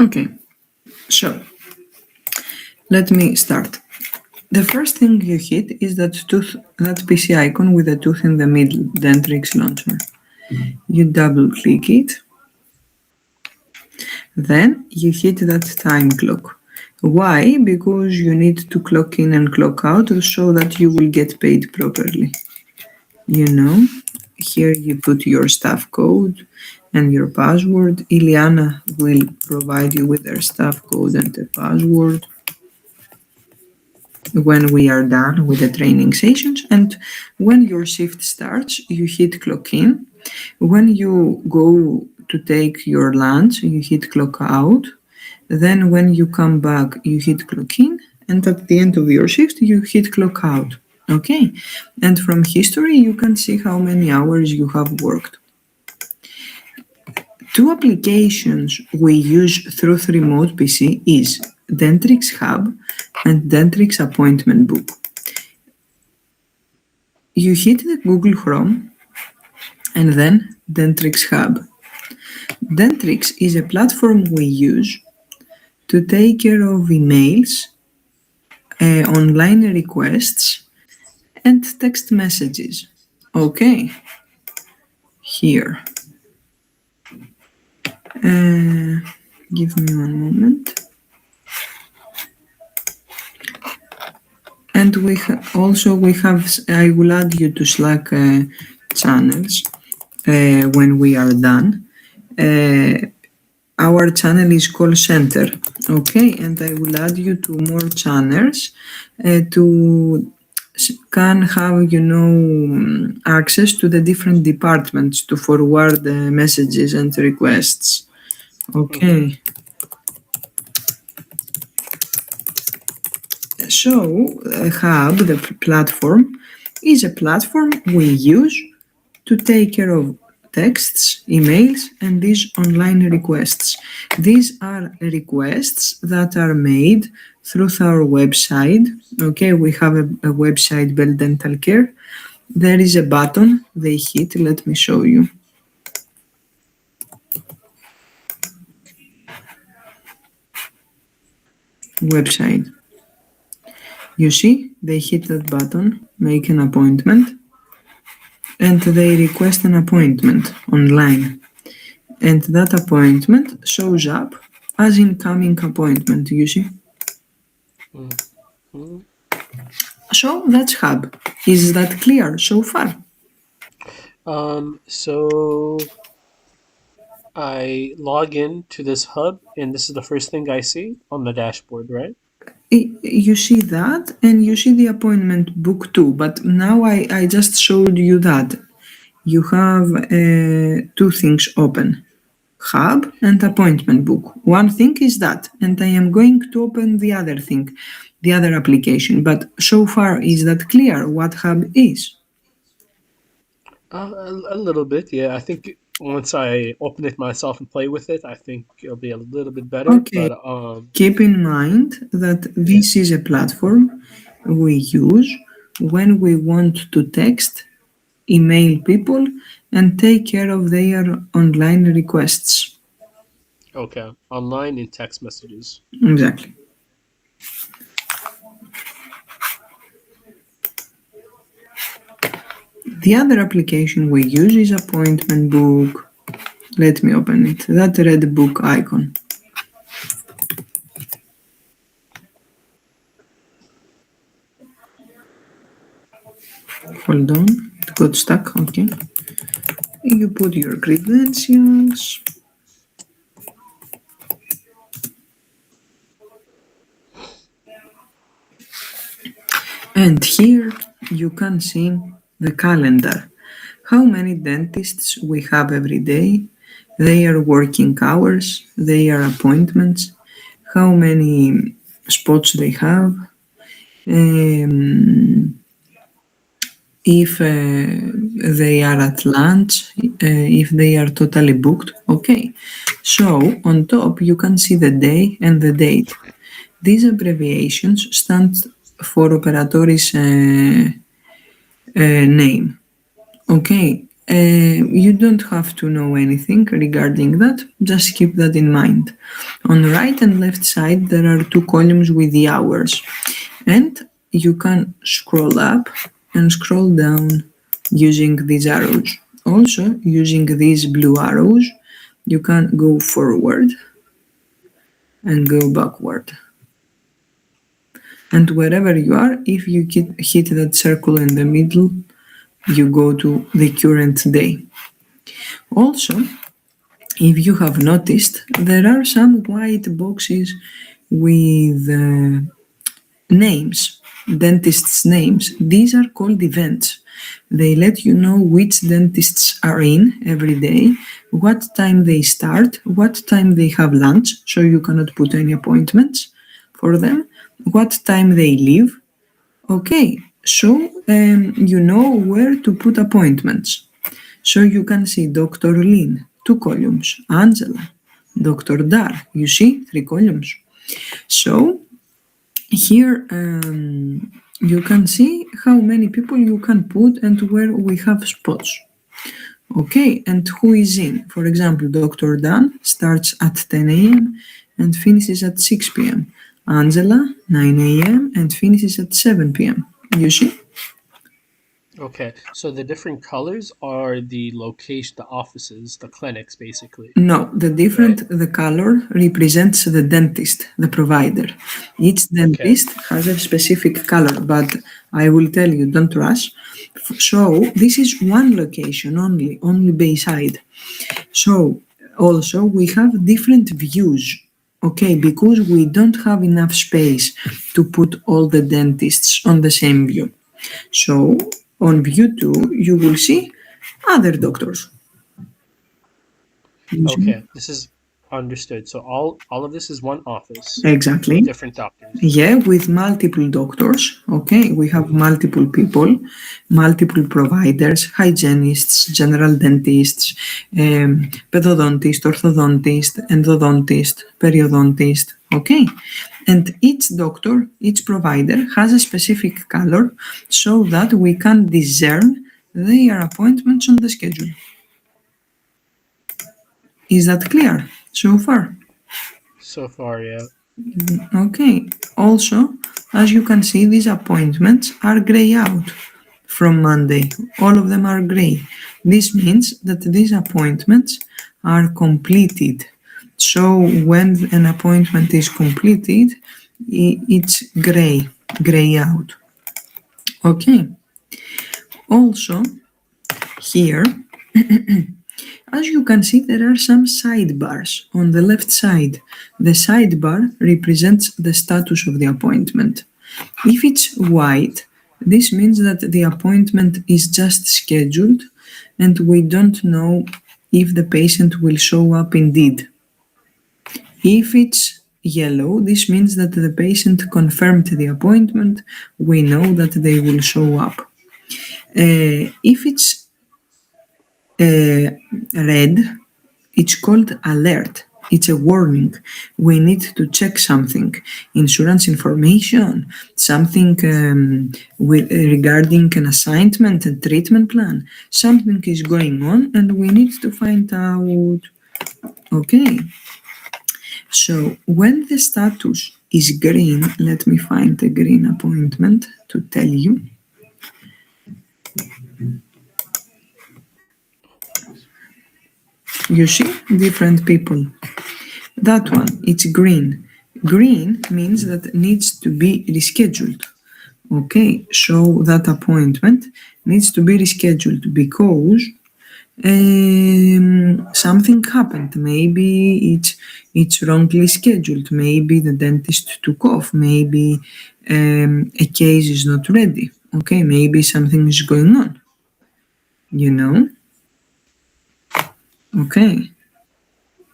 Okay, so let me start. The first thing you hit is that PC icon with a tooth in the middle, Dentrix Launcher. You double click it. Then you hit that time clock. Why? Because you need to clock in and clock out so that you will get paid properly. You know, here you put your staff code and your password. Ileana will provide you with their staff code and the password when we are done with the training sessions. And when your shift starts, you hit clock in. When you go to take your lunch, you hit clock out. Then when you come back, you hit clock in. And at the end of your shift, you hit clock out. Okay. And from history, you can see how many hours you have worked. Two applications we use through Remote PC is Dentrix Hub and Dentrix Appointment Book. You hit the Google Chrome and then Dentrix Hub. Dentrix is a platform we use to take care of emails, online requests, and text messages. Okay, here. Give me one moment. And we have, I will add you to Slack channels when we are done. Our channel is call center, okay? And I will add you to more channels to can have, access to the different departments to forward the messages and requests. Okay. So, Hub, the platform, is a platform we use to take care of texts, emails, and these online requests. These are requests that are made through our website. Okay, we have a website, Bell Dental Care. There is a button they hit. Let me show you. Website. You see, they hit that button, make an appointment, and they request an appointment online. And that appointment shows up as incoming appointment, you see? Mm-hmm. So that's Hub. Is that clear so far? So I log in to this hub, and this is the first thing I see on the dashboard, right? You see that, and you see the appointment book too, but now I just showed you that. You have two things open, Hub and appointment book. One thing is that, and I am going to open the other thing, the other application, but so far is that clear what Hub is? A little bit, yeah. I think once I open it myself and play with it, I think it'll be a little bit better. Okay. But Keep in mind that yeah. this is a platform we use when we want to text, email people, and take care of their online requests. Okay, online in text messages. Exactly. The other application we use is Appointment Book. Let me open it. That red book icon. Hold on, it got stuck. Okay. You put your credentials. And here you can see the calendar. How many dentists we have every day, their working hours, their appointments, how many spots they have, if they are at lunch, if they are totally booked. Okay, so on top you can see the day and the date. These abbreviations stand for operatoris name. Okay, You don't have to know anything regarding that, just keep that in mind. On the right and left side, there are two columns with the hours, and you can scroll up and scroll down using these arrows. Also, using these blue arrows, you can go forward and go backward. And wherever you are, if you hit that circle in the middle, you go to the current day. Also, if you have noticed, there are some white boxes with names, dentists' names. These are called events. They let you know which dentists are in every day, what time they start, what time they have lunch, so you cannot put any appointments for them, what time they leave. Okay, so you know where to put appointments. So you can see Dr. Lin, 2 columns, Angela, Dr. Dar, you see 3 columns. So here you can see how many people you can put and where we have spots. Okay, and who is in? For example, Dr. Dan starts at 10 a.m. and finishes at 6 p.m. Angela, 9 a.m. and finishes at 7 p.m. You see? Okay, so the different colors are the location, the offices, the clinics, basically. No, the color represents the dentist, the provider. Each dentist has a specific color, but I will tell you, don't rush. So this is one location only Bayside. So also we have different views, okay, because we don't have enough space to put all the dentists on the same view. So on view 2, you will see other doctors. Okay, this is understood. So all of this is one office. Exactly. With different doctors. Yeah, with multiple doctors. Okay, we have multiple people, multiple providers, hygienists, general dentists, pedodontist, orthodontist, endodontist, periodontist. Okay, and each doctor, each provider has a specific color so that we can discern their appointments on the schedule. Is that clear so far? So far, yeah. Okay, also, as you can see, these appointments are grey out from Monday. All of them are grey. This means that these appointments are completed. So when an appointment is completed, it's grey out. Okay. Also, here, as you can see, there are some sidebars on the left side. The sidebar represents the status of the appointment. If it's white, this means that the appointment is just scheduled and we don't know if the patient will show up indeed. If it's yellow, this means that the patient confirmed the appointment. We know that they will show up. If it's red, it's called alert. It's a warning. We need to check something. Insurance information, something regarding an assignment, a treatment plan. Something is going on and we need to find out. Okay. So when the status is green, let me find the green appointment to tell you. You see, different people. That one, it's green. Green means that it needs to be rescheduled. Okay, so that appointment needs to be rescheduled because something happened. Maybe it's wrongly scheduled. Maybe the dentist took off. Maybe a case is not ready. Okay, maybe something is going on. You know? Okay.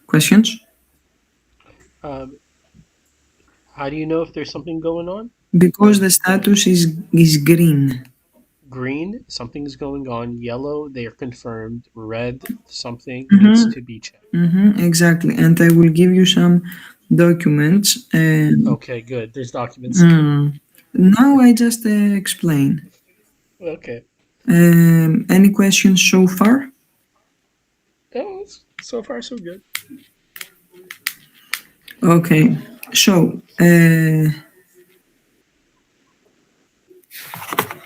Questions? How do you know if there's something going on? Because the status is green. Green, something's going on. Yellow, they are confirmed. Red, something needs to be checked. Exactly. And I will give you some documents. Okay, good. There's documents. Now I just explain. Okay. Any questions so far? Oh, so far so good. Okay, so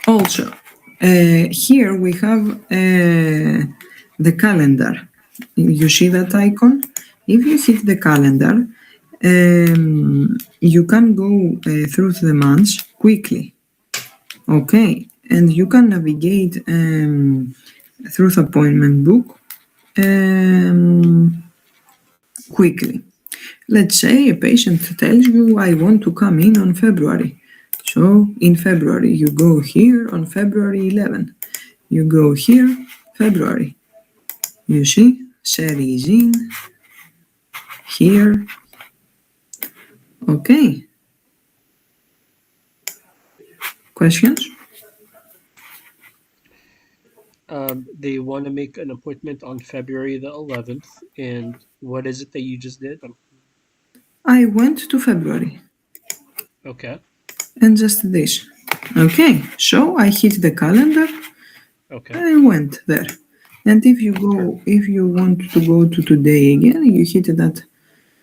also here we have the calendar. You see that icon? If you hit the calendar, you can go through the months quickly. Okay, and you can navigate through the appointment book quickly. Let's say a patient tells you, I want to come in on February. So in February, you go here on February 11. You go here, February. You see, Sherry is in here. Okay. Questions? They want to make an appointment on February the 11th, and what is it that you just did? I went to February Okay, and just this. Okay, so I hit the calendar. okay, I went there. And if you perfect. go, if you want to go to today again, you hit that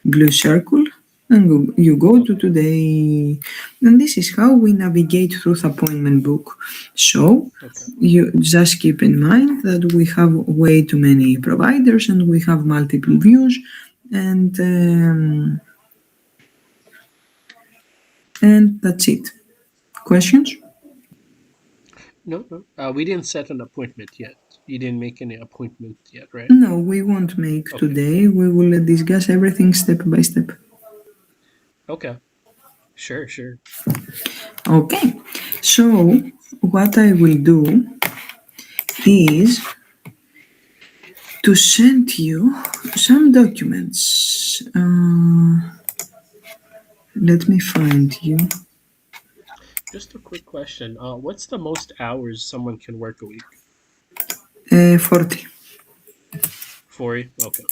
blue circle and you go to Okay, today. And this is how we navigate through the appointment book. So okay, you just keep in mind that we have way too many providers and we have multiple views and and that's it. Questions? no, no, we didn't set an appointment yet. You didn't make any appointment yet, right? No, we won't make Okay, today. We will discuss everything step by step. okay, sure, sure. Okay, so what I will do is to send you some documents. Let me find you. Just a quick question. What's the most hours someone can work a week? 40. 40? Okay.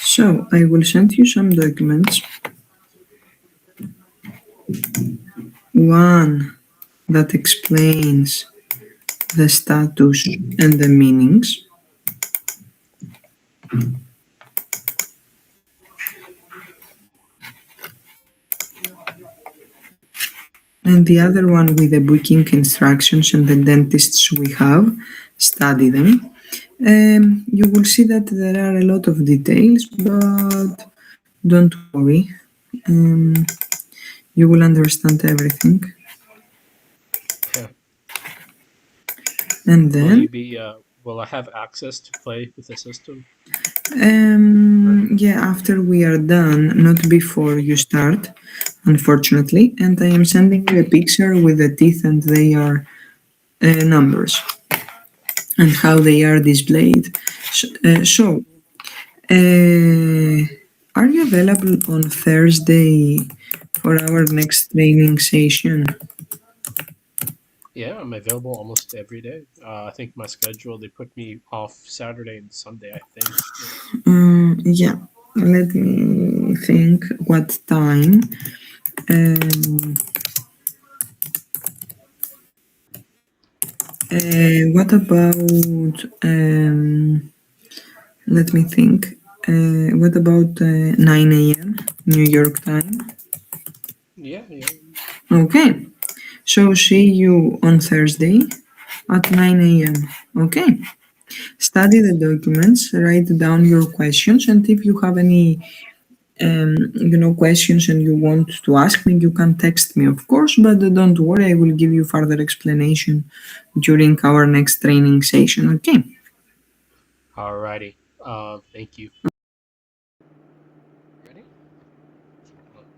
So I will send you some documents. One that explains the status and the meanings, and the other one with the booking instructions and the dentists we have. Study them. You will see that there are a lot of details, but don't worry. Um, you will understand everything. Okay. And Will you then, be, will I have access to play with the system? yeah, after we are done, not before you start, unfortunately. And I am sending you a picture with the teeth and they are numbers and how they are displayed. So are you available on Thursday for our next training session? Yeah, I'm available almost every day. I think my schedule, they put me off Saturday and Sunday, I think. Yeah. Yeah, let me think what time. Um, what about, let me think. What about 9 a.m. New York time? Yeah, yeah. Okay, so see you on Thursday at 9 a.m. Okay, study the documents, write down your questions, and if you have any questions and you want to ask me, you can text me, of course, but don't worry, I will give you further explanation during our next training session, okay? Alrighty. Thank you. Ready? Look,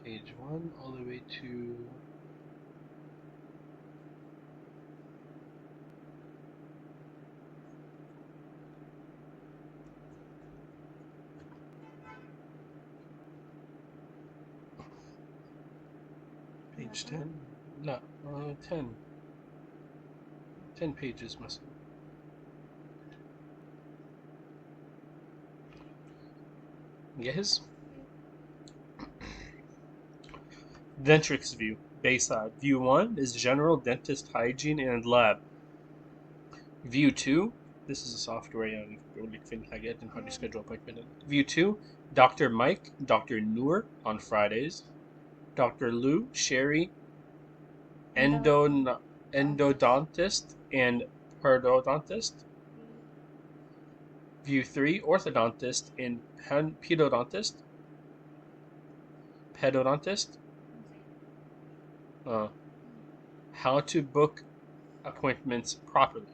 page one all the way to page 10. No, 10. 10 pages missing. Yes? Dentrix view, Bayside. View 1 is general dentist hygiene and lab. View 2, this is a software يعني بيقول لك فين الحاجات and how to schedule appointment. View 2, Dr. Mike, Dr. Noor on Fridays, Dr. Lou, Sherry, endodontist and periodontist. View 3, orthodontist and pedodontist. How to book appointments properly.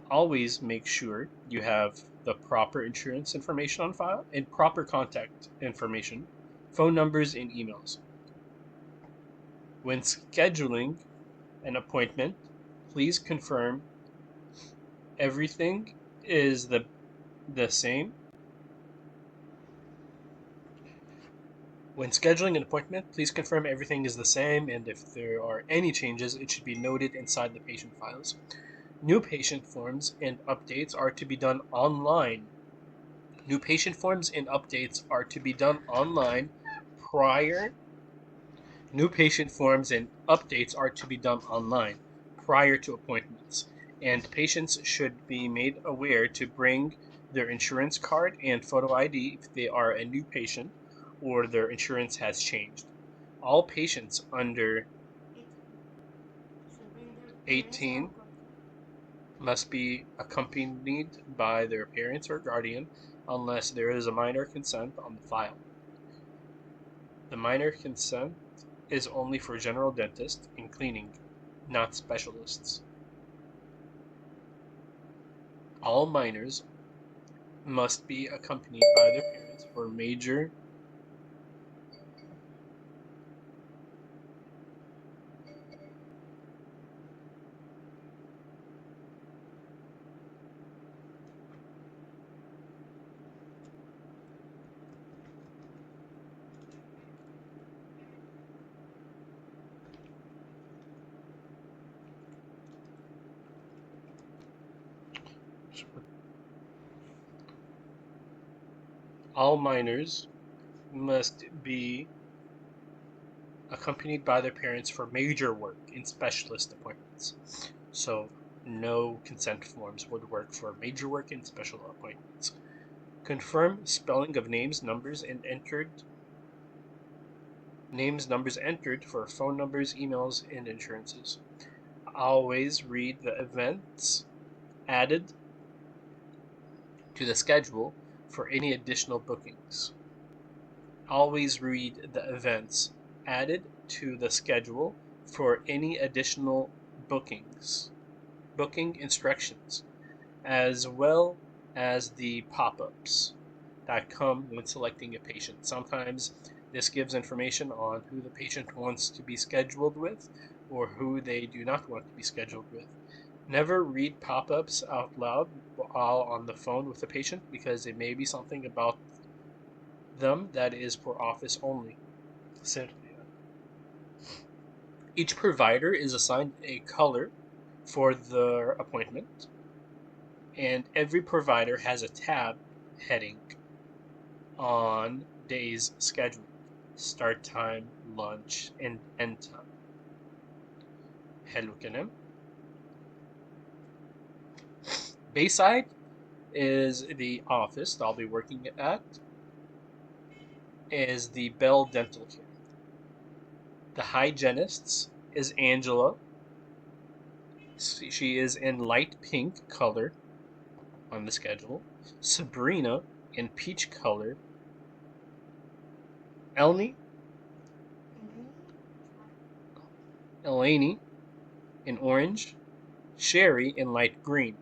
Always make sure you have the proper insurance information on file and proper contact information, phone numbers, and emails. When scheduling an appointment, please confirm everything is the same. When scheduling an appointment, please confirm everything is the same, and if there are any changes, it should be noted inside the patient files. New patient forms and updates are to be done online. New patient forms and updates are to be done online prior. New patient forms and updates are to be done online prior to appointments, and patients should be made aware to bring their insurance card and photo ID if they are a new patient or their insurance has changed. All patients under 18 must be accompanied by their parents or guardian unless there is a minor consent on the file. The minor consent is only for general dentists and cleaning, not specialists. All minors must be accompanied by their parents for major all minors must be accompanied by their parents for major work in specialist appointments. So no consent forms would work for major work and special appointments. Confirm spelling of names, numbers entered for phone numbers, emails, and insurances. Always read the events added to the schedule for any additional bookings. Always read the events added to the schedule for any additional bookings, booking instructions, as well as the pop-ups that come when selecting a patient. Sometimes this gives information on who the patient wants to be scheduled with or who they do not want to be scheduled with. Never read pop-ups out loud while on the phone with the patient because it may be something about them that is for office only. Each provider is assigned a color for their appointment, and every provider has a tab heading on days scheduled: start time, lunch, and end time. حلو كلام. Bayside is the office that I'll be working at, is the Bell Dental Care. The hygienist is Angela. She is in light pink color on the schedule. Sabrina in peach color. Elney Eleni in orange. Sherry in light green.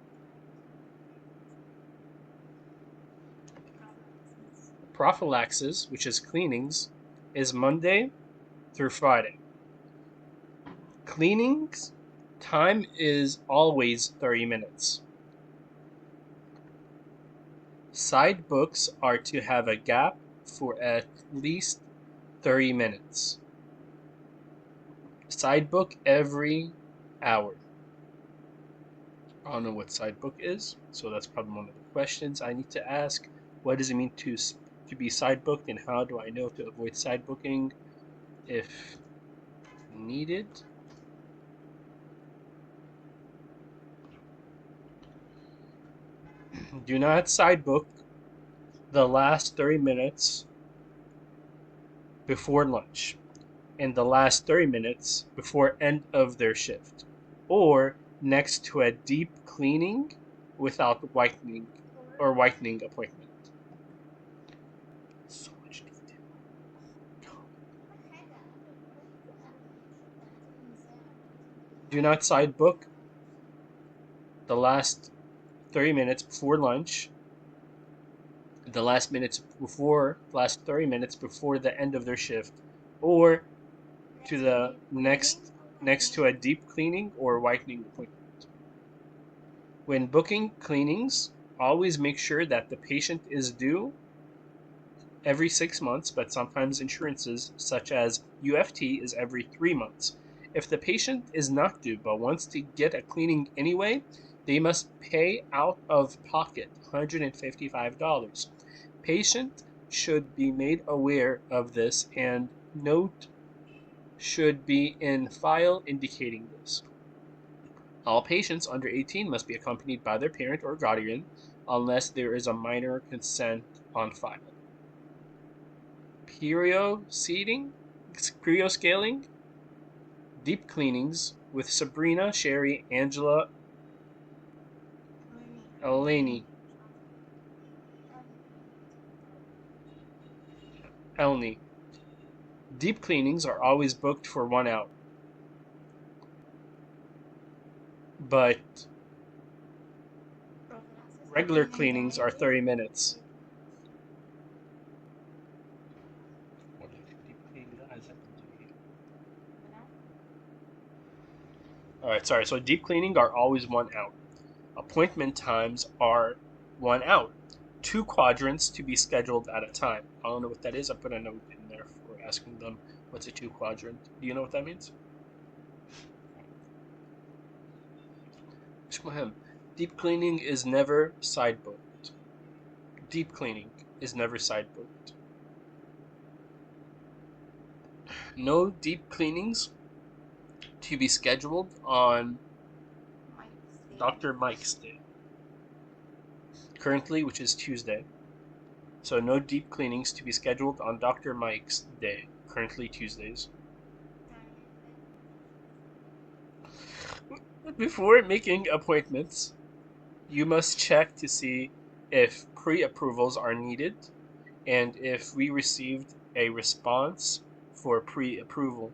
Prophylaxis, which is cleanings, is Monday through Friday. Cleanings time is always 30 minutes. Side books are to have a gap for at least 30 minutes. Side book every hour. I don't know what side book is, so that's probably one of the questions I need to ask. What does it mean to be side booked, and how do I know to avoid side booking? if needed. Do not side book the last 30 minutes before lunch and the last 30 minutes before end of their shift, or next to a deep cleaning without whitening or whitening appointment. So much detail. Do not side book the last 30 minutes before lunch, the last 30 minutes before the end of their shift, or to the next to a deep cleaning or whitening appointment. When booking cleanings, always make sure that the patient is due every 6 months, but sometimes insurances such as UFT is every 3 months. If the patient is not due but wants to get a cleaning anyway, they must pay out of pocket $155. Patient should be made aware of this, and note should be in file indicating this. All patients under 18 must be accompanied by their parent or guardian unless there is a minor consent on file. Perioscaling, deep cleanings with Sabrina, Sherry, Angela, Eleni. Deep cleanings are always booked for 1 hour, but regular cleanings are 30 minutes. Alright, sorry. So deep cleaning are always 1 hour. Appointment times are 1 hour. 2 quadrants to be scheduled at a time. I don't know what that is. I put a note in there for asking them what's a 2 quadrant. Do you know what that means? Deep cleaning is never side booked. Deep cleaning is never side booked. No deep cleanings to be scheduled on Dr. Mike's day. Currently, which is Tuesday. So no deep cleanings to be scheduled on Dr. Mike's day, currently Tuesdays. Before making appointments, you must check to see if pre-approvals are needed and if we received a response for pre-approval.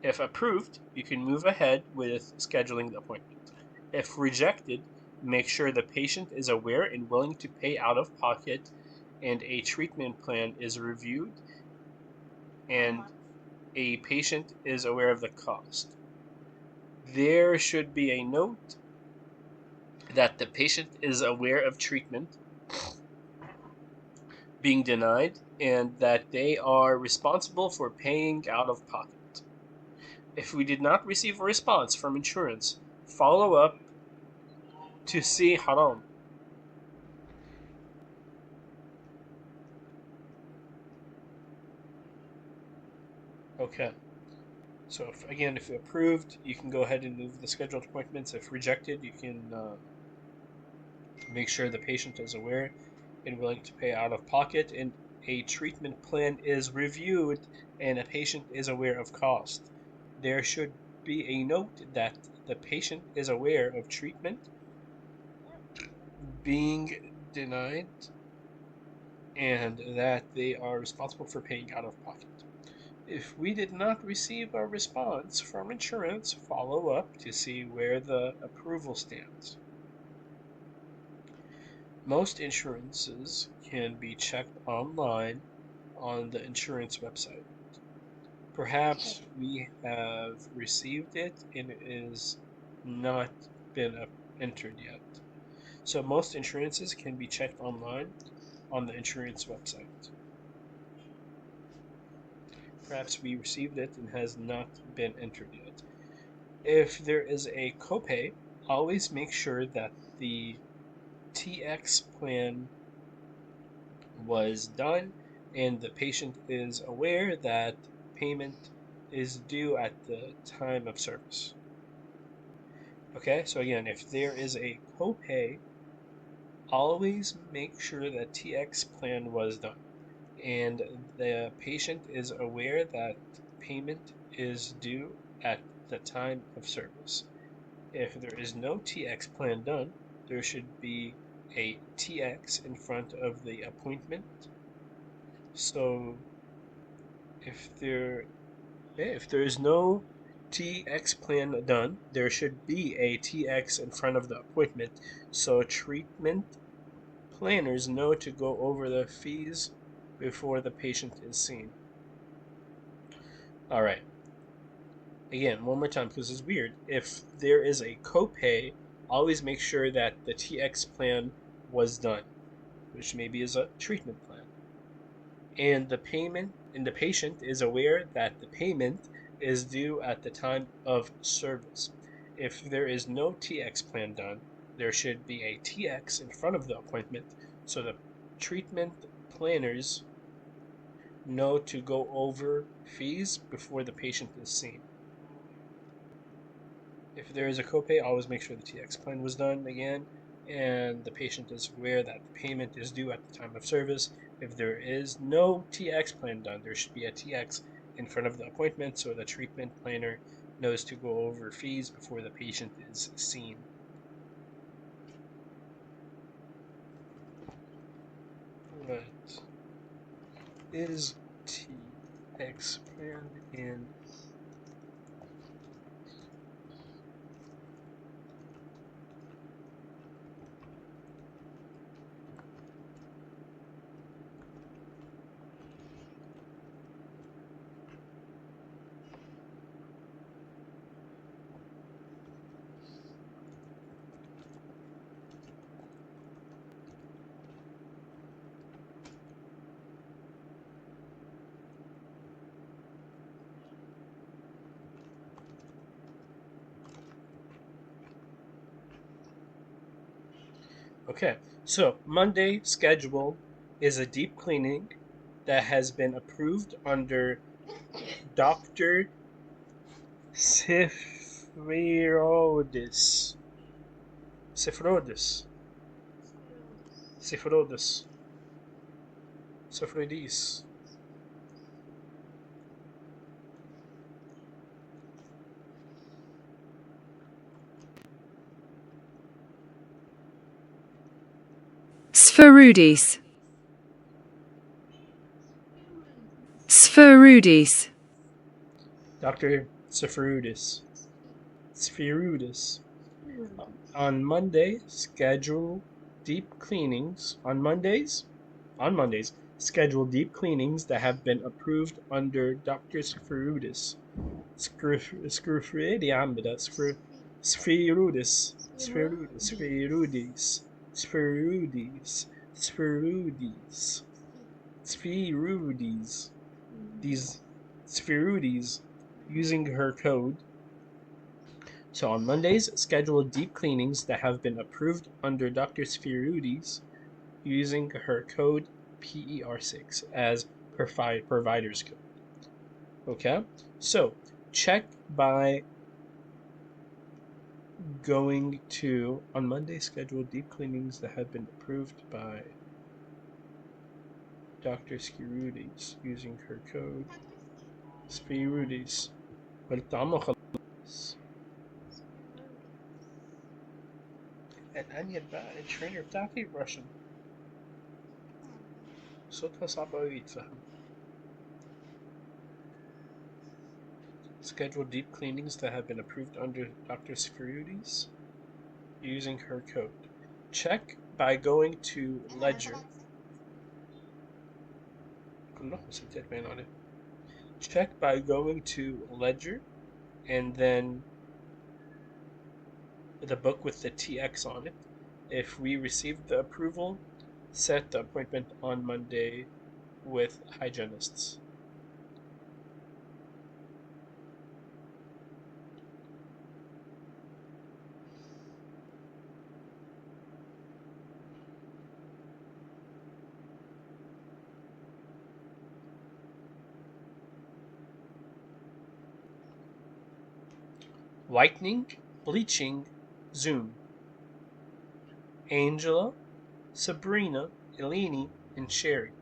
If approved, you can move ahead with scheduling the appointment. If rejected, make sure the patient is aware and willing to pay out of pocket and a treatment plan is reviewed and a patient is aware of the cost. There should be a note that the patient is aware of treatment being denied and that they are responsible for paying out of pocket. If we did not receive a response from insurance, follow up to see haram. Okay. So if approved, you can go ahead and move the scheduled appointments. If rejected, you can make sure the patient is aware and willing to pay out of pocket and a treatment plan is reviewed and a patient is aware of cost. There should be a note that the patient is aware of treatment being denied and that they are responsible for paying out of pocket. If we did not receive a response from insurance, follow up to see where the approval stands. Most insurances can be checked online on the insurance website. Perhaps we have received it and it is not been entered yet. So most insurances can be checked online on the insurance website. Perhaps we received it and has not been entered yet. If there is a copay, always make sure that the TX plan was done and the patient is aware that payment is due at the time of service. Okay, so again, if there is a copay, always make sure that TX plan was done and the patient is aware that payment is due at the time of service. If there is no TX plan done, there should be a TX in front of the appointment. So if there is no TX plan done, there should be a TX in front of the appointment so treatment planners know to go over the fees before the patient is seen. All right. Again, one more time because it's weird. If there is a copay, always make sure that the TX plan was done, which maybe is a treatment plan. And the patient is aware that the payment is due at the time of service. If there is no TX plan done, there should be a TX in front of the appointment so the treatment planners know to go over fees before the patient is seen. If there is a copay, always make sure the TX plan was done again, and the patient is aware that the payment is due at the time of service. If there is no TX plan done, there should be a TX in front of the appointment so the treatment planner knows to go over fees before the patient is seen. What is TX plan and Okay, so Monday schedule is a deep cleaning that has been approved under Dr. Sifrodis. Sifrodis. Sifrodis. Sifrodis. Sphyrudis. Sphyrudis. Dr. Sifrodis. Sphyrudis. On Monday, schedule deep cleanings. On Mondays, schedule deep cleanings that have been approved under Dr. Sphyrudis. Scrufridi Ambida. Spherudis. Spherudis. Spherudis. Spherudis. Spherudis. These Spherudis using her code. So on Mondays, schedule deep cleanings that have been approved under Dr. Spherudis using her code PER6 as provider's code. Okay, so check by going to on Monday schedule deep cleanings that have been approved by Dr. Spherudis using her code Spherudis. الآن يتبقى الترينر بتاعتي Russian. صوتها صعب أوي يتفهم. Schedule deep cleanings that have been approved under Dr. Spherudis using her code. Check by going to Ledger. Check by going to Ledger and then the book with the TX on it. If we received the approval, set the appointment on Monday with hygienists. Whitening, bleaching, Zoom. Angela, Sabrina, Eleni, and Sherry.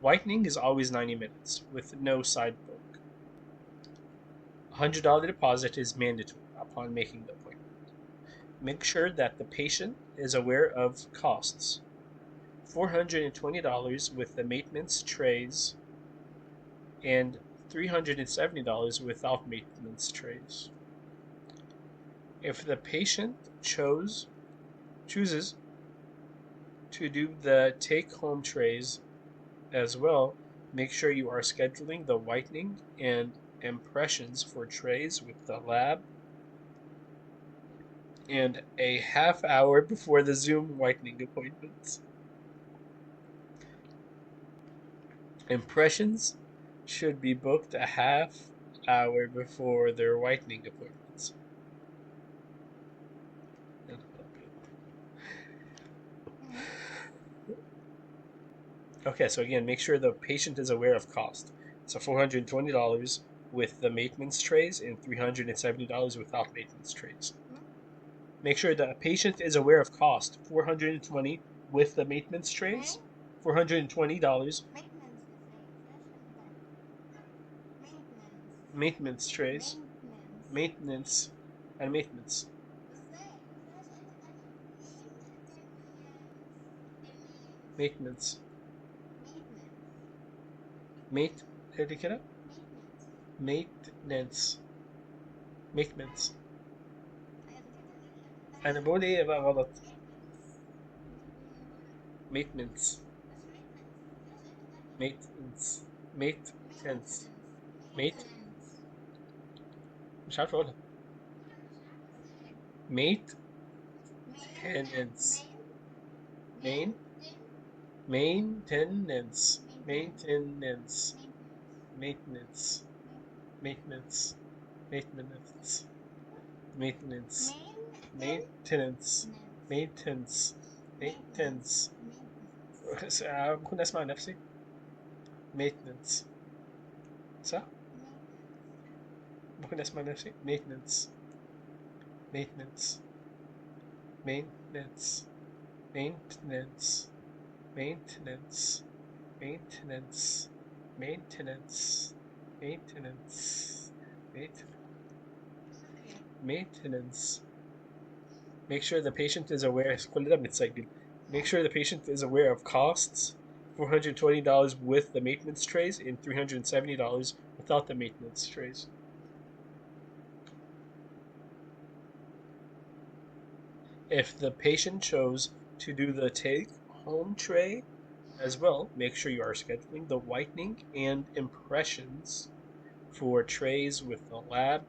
Whitening is always 90 minutes with no side book. $100 deposit is mandatory upon making the appointment. Make sure that the patient is aware of costs. $420 with the maintenance trays and $370 without maintenance trays. If the patient chooses to do the take-home trays as well, make sure you are scheduling the whitening and impressions for trays with the lab and a half hour before the Zoom whitening appointments. Impressions should be booked a half hour before their whitening appointments. Okay, so again, make sure the patient is aware of cost. So $420 with the maintenance trays and $370 without maintenance trays. Make sure the patient is aware of cost. $420 with the maintenance trays, $420 maintenance trays, maintenance and maintenance. Maintenance. هذه كده maintenance. maintenance. أنا بقول إيه بقى غلط؟ maintenance. maintenance. maintenance. مش عارف أقولها. maintenance. maintenance. maintenance. maintenance. maintenance. maintenance. maintenance. maintenance. maintenance. maintenance. ممكن أسمع نفسي. maintenance. صح؟ ممكن أسمع نفسي. maintenance. maintenance. maintenance. maintenance. maintenance. maintenance. maintenance. maintenance. maintenance. Make sure the patient is aware. كل ده بنتسجل. Make sure the patient is aware of costs. $420 with the maintenance trays and $370 without the maintenance trays. If the patient chose to do the take-home tray as well, make sure you are scheduling the whitening and impressions for trays with the lab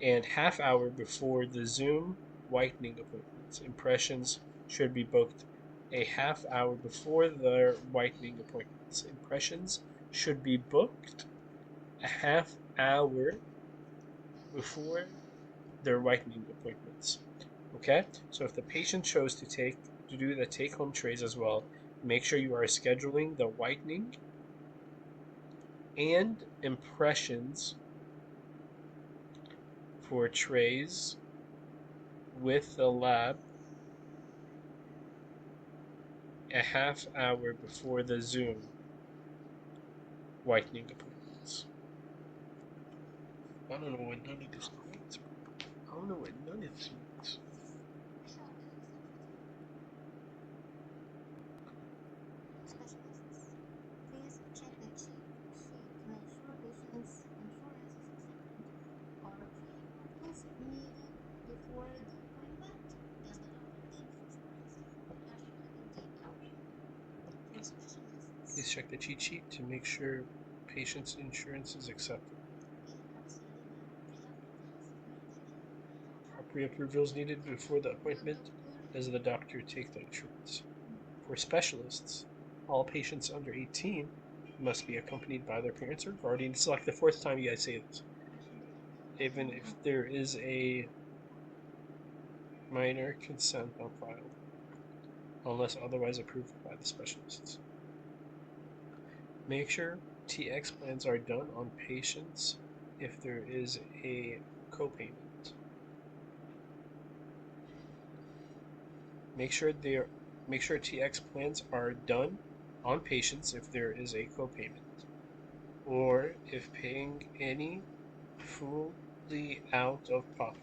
and half hour before the Zoom whitening appointments. Impressions should be booked a half hour before their whitening appointments. Impressions should be booked a half hour before their whitening appointments. Okay, so if the patient chose to do the take-home trays as well, make sure you are scheduling the whitening and impressions for trays with the lab a half hour before the Zoom whitening appointments. I don't know what none of this means. I don't know what none of this means. Please check the cheat sheet to make sure patient's insurance is accepted or pre-approval is needed before the appointment. Does the doctor take insurance? Please check the cheat sheet to make sure patient's insurance is accepted. Are pre-approvals needed before the appointment? Does the doctor take the insurance? For specialists, all patients under 18 must be accompanied by their parents or guardian. It's like the fourth time you guys say this. Even if there is a minor consent on file, unless otherwise approved by the specialists. Make sure TX plans are done on patients if there is a copayment. Make sure TX plans are done on patients if there is a copayment, or if paying any fully out of pocket.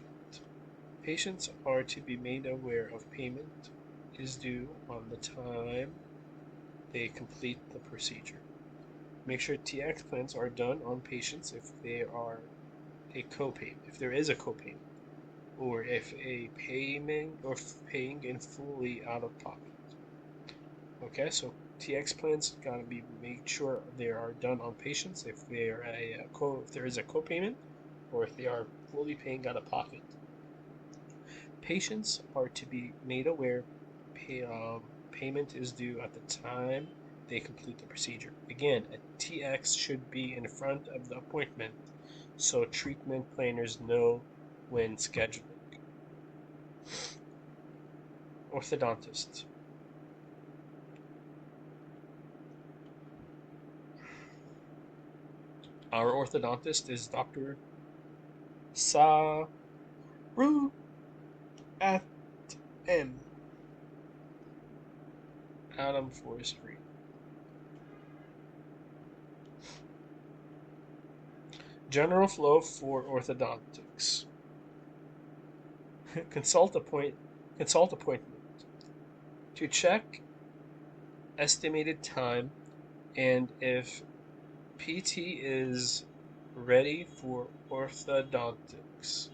Patients are to be made aware of payment is due on the time they complete the procedure. Make sure TX plans are done on patients if there is a copayment, or if paying in fully out of pocket. Okay, so TX plans gotta be made sure they are done on patients if there is a copayment, or if they are fully paying out of pocket. Patients are to be made aware payment is due at the time they complete the procedure. Again, a TX should be in front of the appointment so treatment planners know when scheduling. Orthodontist. Our orthodontist is Dr. Saru M. Adam Forestry. General flow for orthodontics. Consult appointment. To check estimated time and if PT is ready for orthodontics.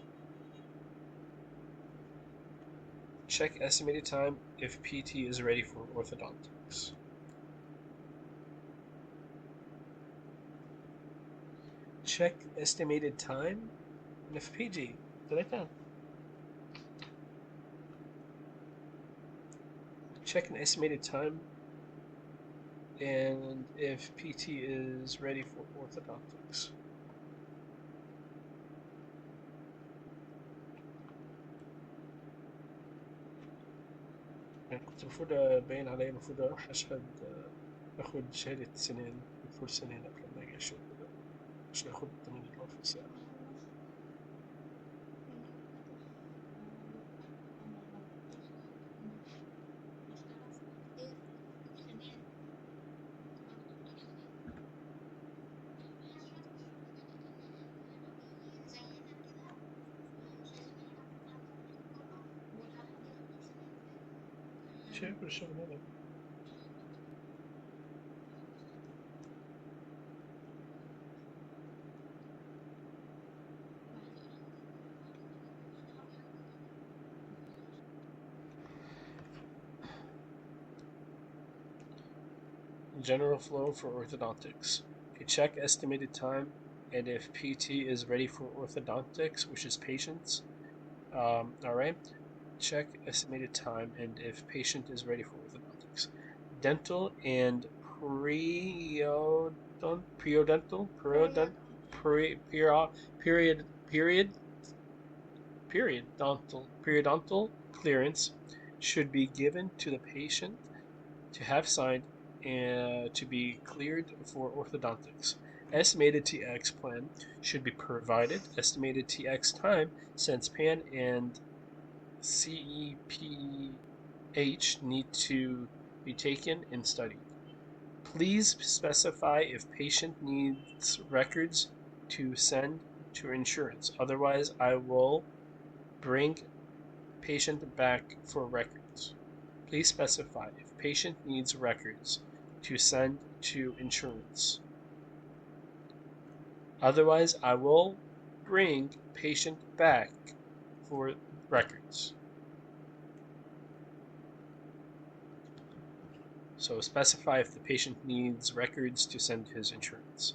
Check estimated time if PT is ready for orthodontics. Check estimated time and if PG. Write down. Check an estimated time and if PT is ready for orthodontics. يعني كنت المفروض باين عليا المفروض اروح اشهد اخد شهادة سنان دكتور سنان قبل ما اجي اشهد عشان اخد $80 في الساعة. شايف الشغل هذا. General flow for orthodontics. Okay, check estimated time and if PT is ready for orthodontics, which is patients. All right. Check estimated time and if patient is ready for orthodontics. Dental and periodontal clearance should be given to the patient to have signed and to be cleared for orthodontics. Estimated TX plan should be provided. Estimated TX time since PAN and CEPH need to be taken and studied. Please specify if patient needs records to send to insurance. Otherwise, I will bring patient back for records. Please specify if patient needs records to send to insurance. Otherwise, I will bring patient back for records. So specify if the patient needs records to send to his insurance.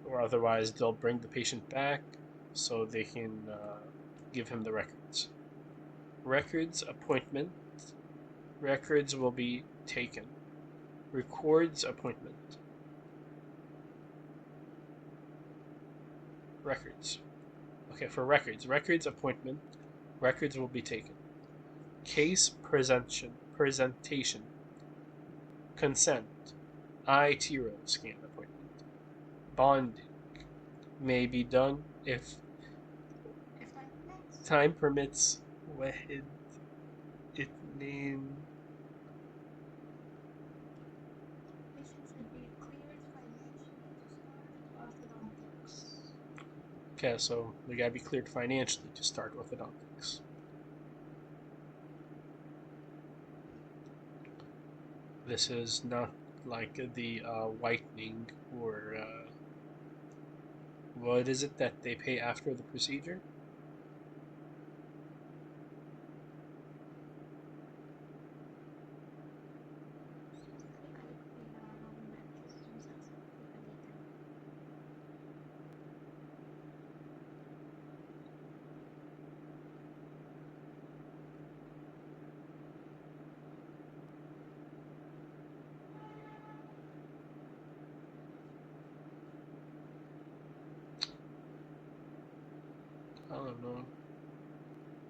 Or otherwise, they'll bring the patient back so they can give him the records. Records appointment. Records will be taken. Records appointment. Records. Okay, for records. Records appointment. Records will be taken. Case presentation. Consent. iTero scan appointment. Bonding may be done if time permits. واحد اتنين. Patient should be cleared financially to start orthodontics. Okay, so they gotta be cleared financially to start orthodontics. This is not like the whitening or what is it that they pay after the procedure? I don't know.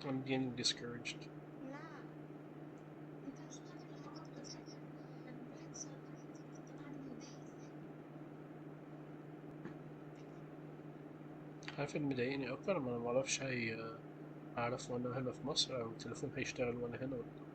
I'm getting discouraged. لا انت مش فاهم المواد بتاعت البريك سيرفرات بعد مضايق عارف اللي مضايقني اكتر؟ ما انا معرفش اعرف وانا هنا في مصر او التليفون هيشتغل وانا هنا ولا لأ.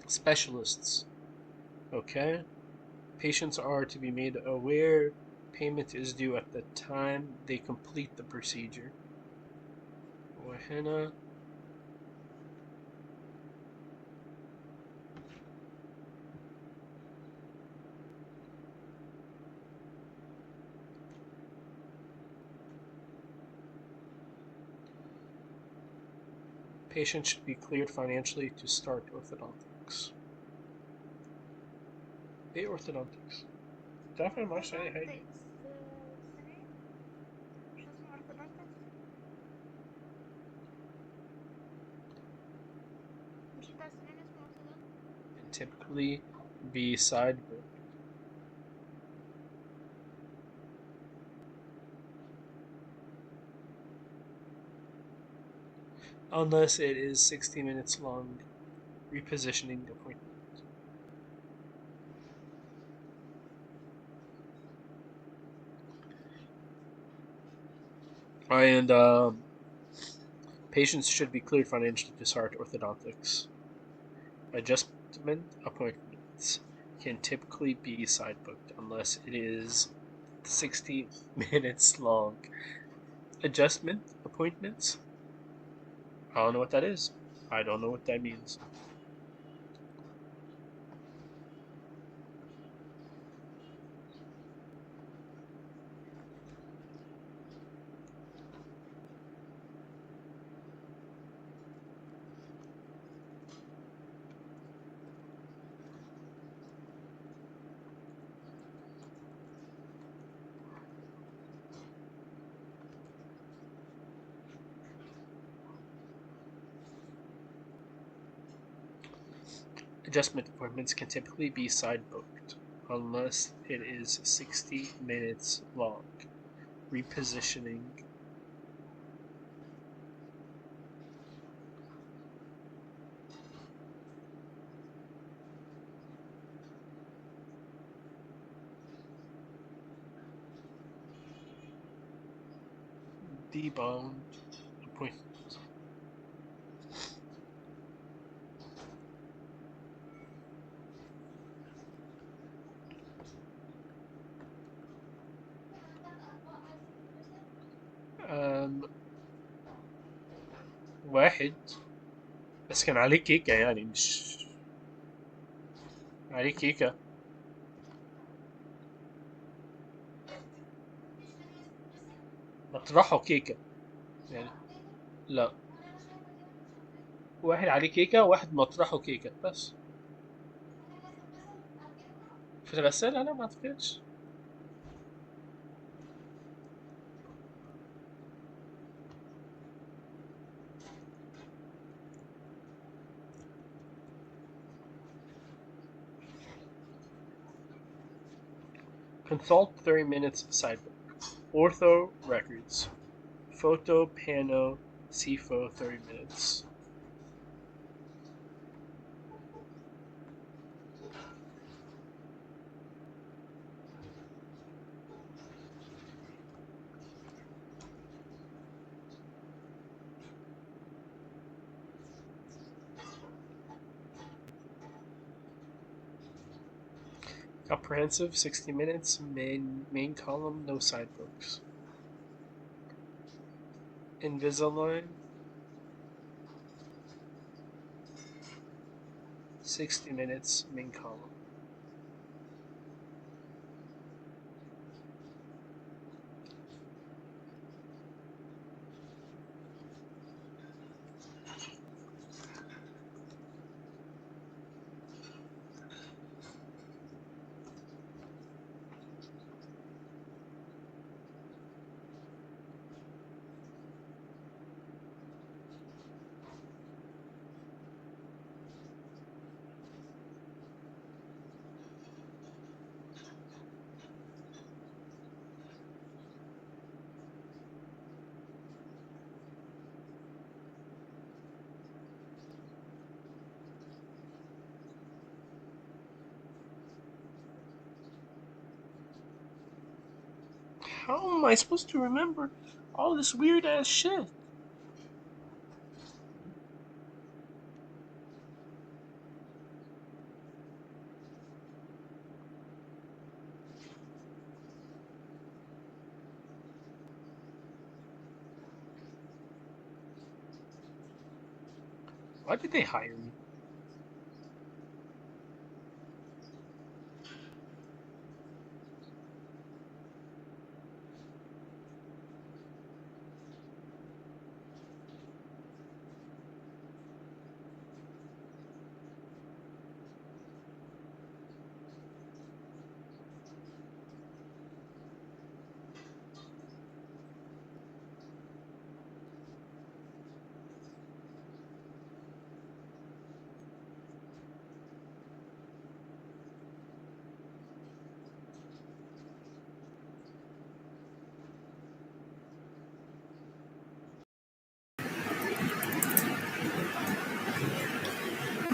Specialists. Okay. Patients are to be made aware payment is due at the time they complete the procedure. وهنا patient should be cleared financially to start orthodontics. ايه orthodontics؟ تعرف انا معرفش اي حاجة. مش اسمه orthodontics مش بتاع السنان اسمه orthodontics And typically be side unless it is 60 minutes long repositioning appointment. And patients should be cleared financially to start orthodontics. Adjustment appointments can typically be side booked unless it is 60 minutes long. Adjustment appointments? I don't know what that is. I don't know what that means. Adjustment appointments can typically be side booked unless it is 60 minutes long. Repositioning. Debound appointments. واحد بس كان عليه كيكة يعني مش عليه كيكة. مطرحه كيكة يعني لا واحد عليه كيكة وواحد مطرحه كيكة بس في الغسالة لا ما اعتقدش Consult 30 minutes sidebook. Ortho records. Photo, Pano, CFO 30 minutes. Comprehensive 60 minutes. Main column, no sidebooks. Invisalign 60 minutes, main column. How am I supposed to remember all this weird ass shit? Why did they hire me?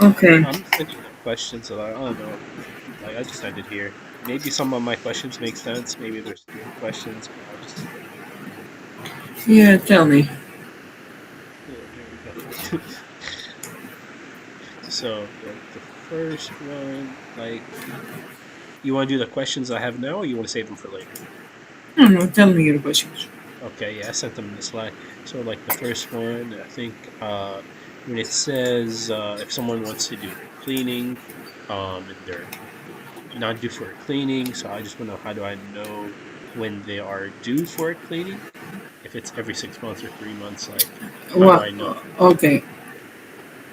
Okay. I'm thinking of questions that I don't know. Like I just ended here. Maybe some of my questions make sense. Maybe there's stupid questions, but I'll just end here. Yeah, tell me. Yeah, here we go. So the first one, like, you want to do the questions I have now, or you want to save them for later? No, tell me your questions. Okay, yeah, I sent them in the Slack. So like the first one, I think when it says if someone wants to do their cleaning, and they're not due for a cleaning, so I just want to know, how do I know when they are due for a cleaning? If it's every 6 months or 3 months, like how do Well, I know? okay.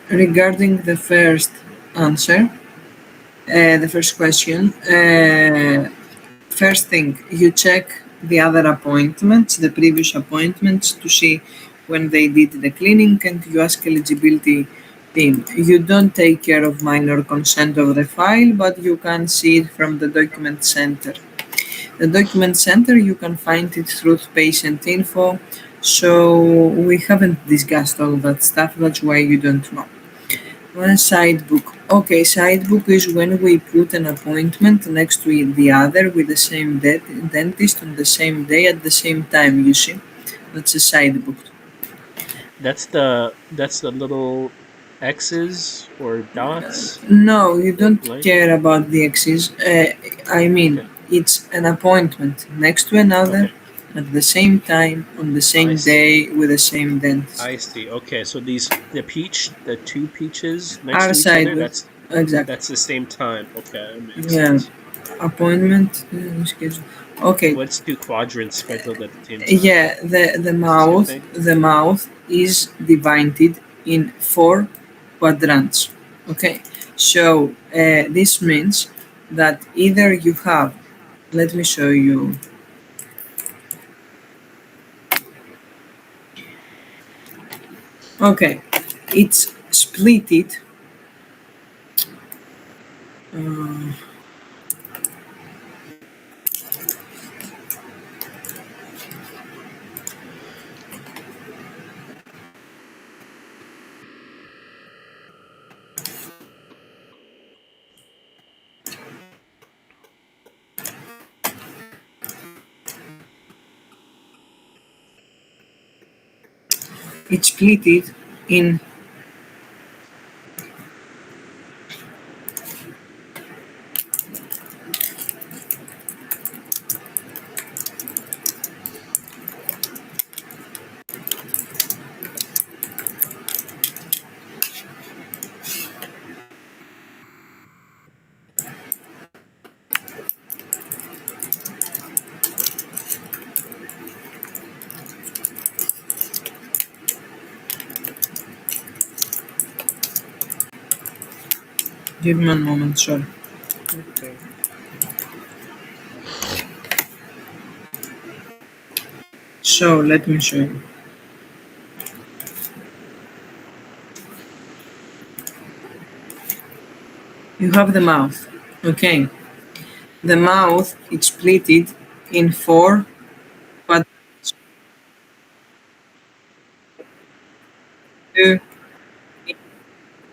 Regarding the first answer, the first question, first thing, you check the other appointments, the previous appointments, to see when they did the cleaning, and you ask eligibility team. You don't take care of minor consent of the file, but you can see it from the document center. The document center, you can find it through patient info. So we haven't discussed all that stuff, that's why you don't know. One sidebook. Okay, sidebook is when we put an appointment next to the other with the same dentist on the same day at the same time, you see. That's a sidebook. That's the little X's or dots No, you or don't blank. care about the X's. I mean, Okay, it's an appointment next to another okay, at the same time on the I same see. day with the same dentist. I see. Okay, so the two peaches next Our to each other, sidebook. Exactly. that's the same time. Okay, that makes Yeah. sense. Appointment schedule. Okay. What's two quadrants scheduled at the same time? Yeah, the It's the same mouth thing. the mouth is divided in four quadrants. Okay, so this means that either you have, let me show you. Okay, it's split it. Uh, it's split it in give me a moment, sorry. Okay. So let me show you. You have the mouth. Okay. The mouth it's split it in 4 quadrants. 2,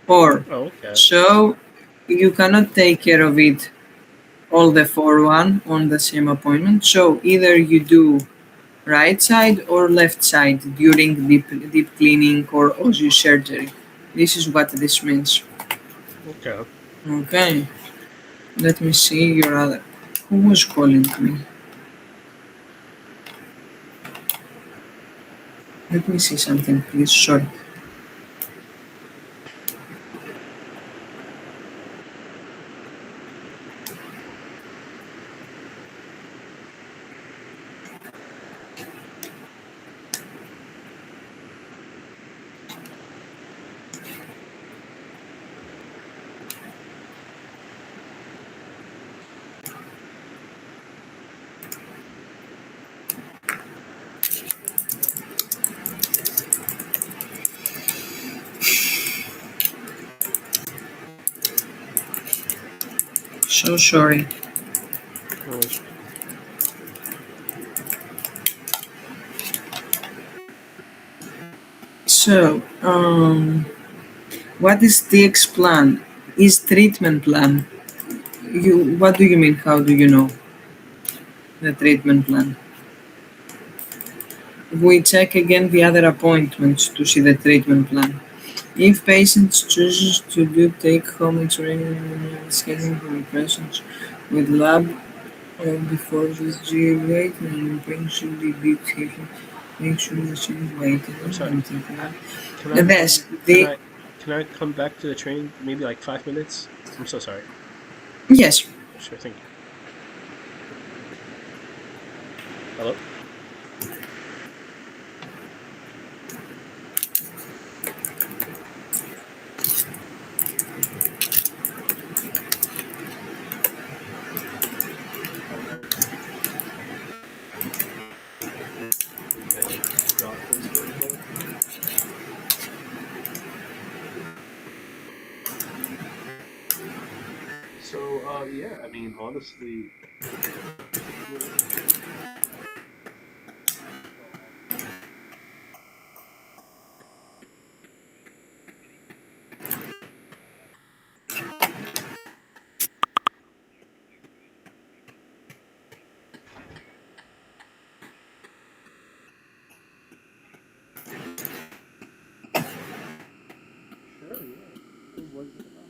4. Oh, okay. So you cannot take care of it all the 4 on the same appointment. So either you do right side or left side during deep cleaning or osseous surgery. This is what this means. Okay. Okay. Let me see your other. Who was calling me? Let me see something, please. Sorry. So sorry. No worries. So, what is TX plan? Is treatment plan? You. What do you mean? How do you know the treatment plan? We check again the other appointments to see the treatment plan. If patients chooses to do take-home scheduling for patients with lab before this date, and pain should be taken. Make sure the student waiting I'm sorry. and think I, about. can I Yes, come? the Can I come back to the train? Maybe like 5 minutes. I'm so sorry. yes. Sure. Thank you. Hello. Okay. Doctor's info. So, yeah, I mean, honestly, sure, yeah. What was it about?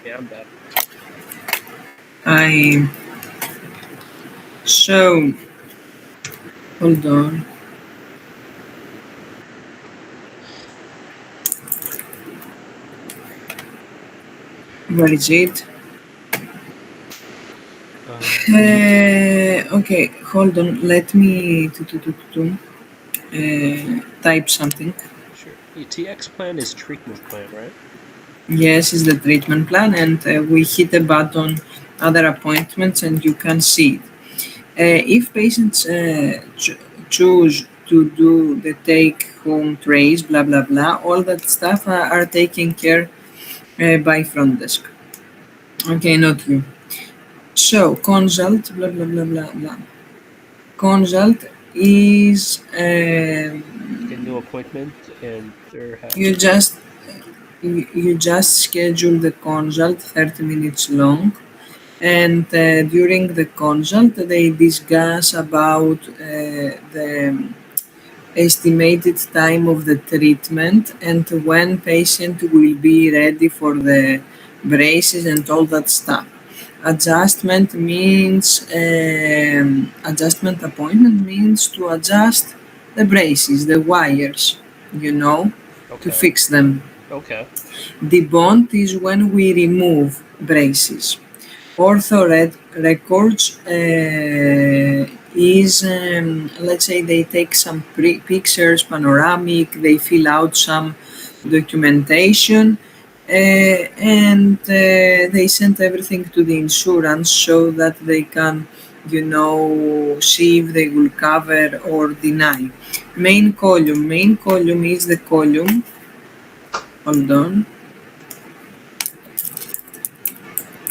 Yeah, I'm back. So hold on. Where is it? Okay, hold on. Let me type something. Sure. ETX plan is treatment plan, right? Yes, is the treatment plan, and we hit a button, other appointments, and you can see it. If patients choose to do the take-home trays, blah blah blah, all that stuff are taken care by front desk. Okay, not you. So consult, blah blah blah blah blah. Consult is A new appointment, and there has you just you just schedule the consult 30 minutes long, and during the consult they discuss about the estimated time of the treatment and when patient will be ready for the braces and all that stuff. Adjustment appointment means to adjust the braces, the wires, to okay. fix them. Okay. Debond is when we remove braces. Records is, let's say, they take some pictures, panoramic, they fill out some documentation, and they send everything to the insurance so that they can, see if they will cover or deny. Main column is the column. Hold on.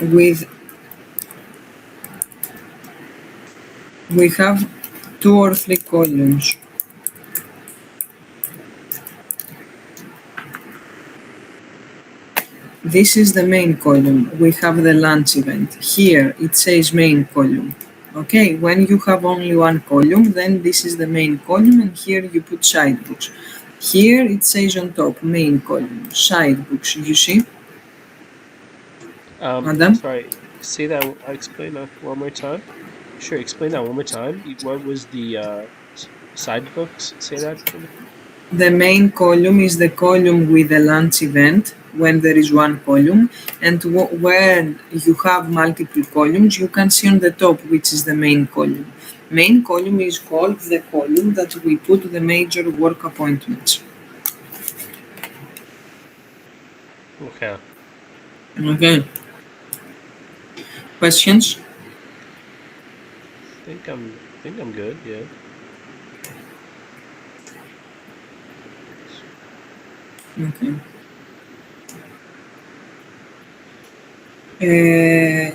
With we have 2 or 3 columns. This is the main column. We have the lunch event. Here it says main column. Okay, when you have only one column, then this is the main column, and here you put side books. Here it says on top main column, side books. You see, Adam? Sorry. Say that. Explain that one more time. Sure. Explain that one more time. What was the side books? Say that for me. The main column is the column with the lunch event when there is one column, and when you have multiple columns, you can see on the top which is the main column. Main column is called the column that we put the major work appointments. Okay. Okay. Questions? think I'm good. Yeah. Okay.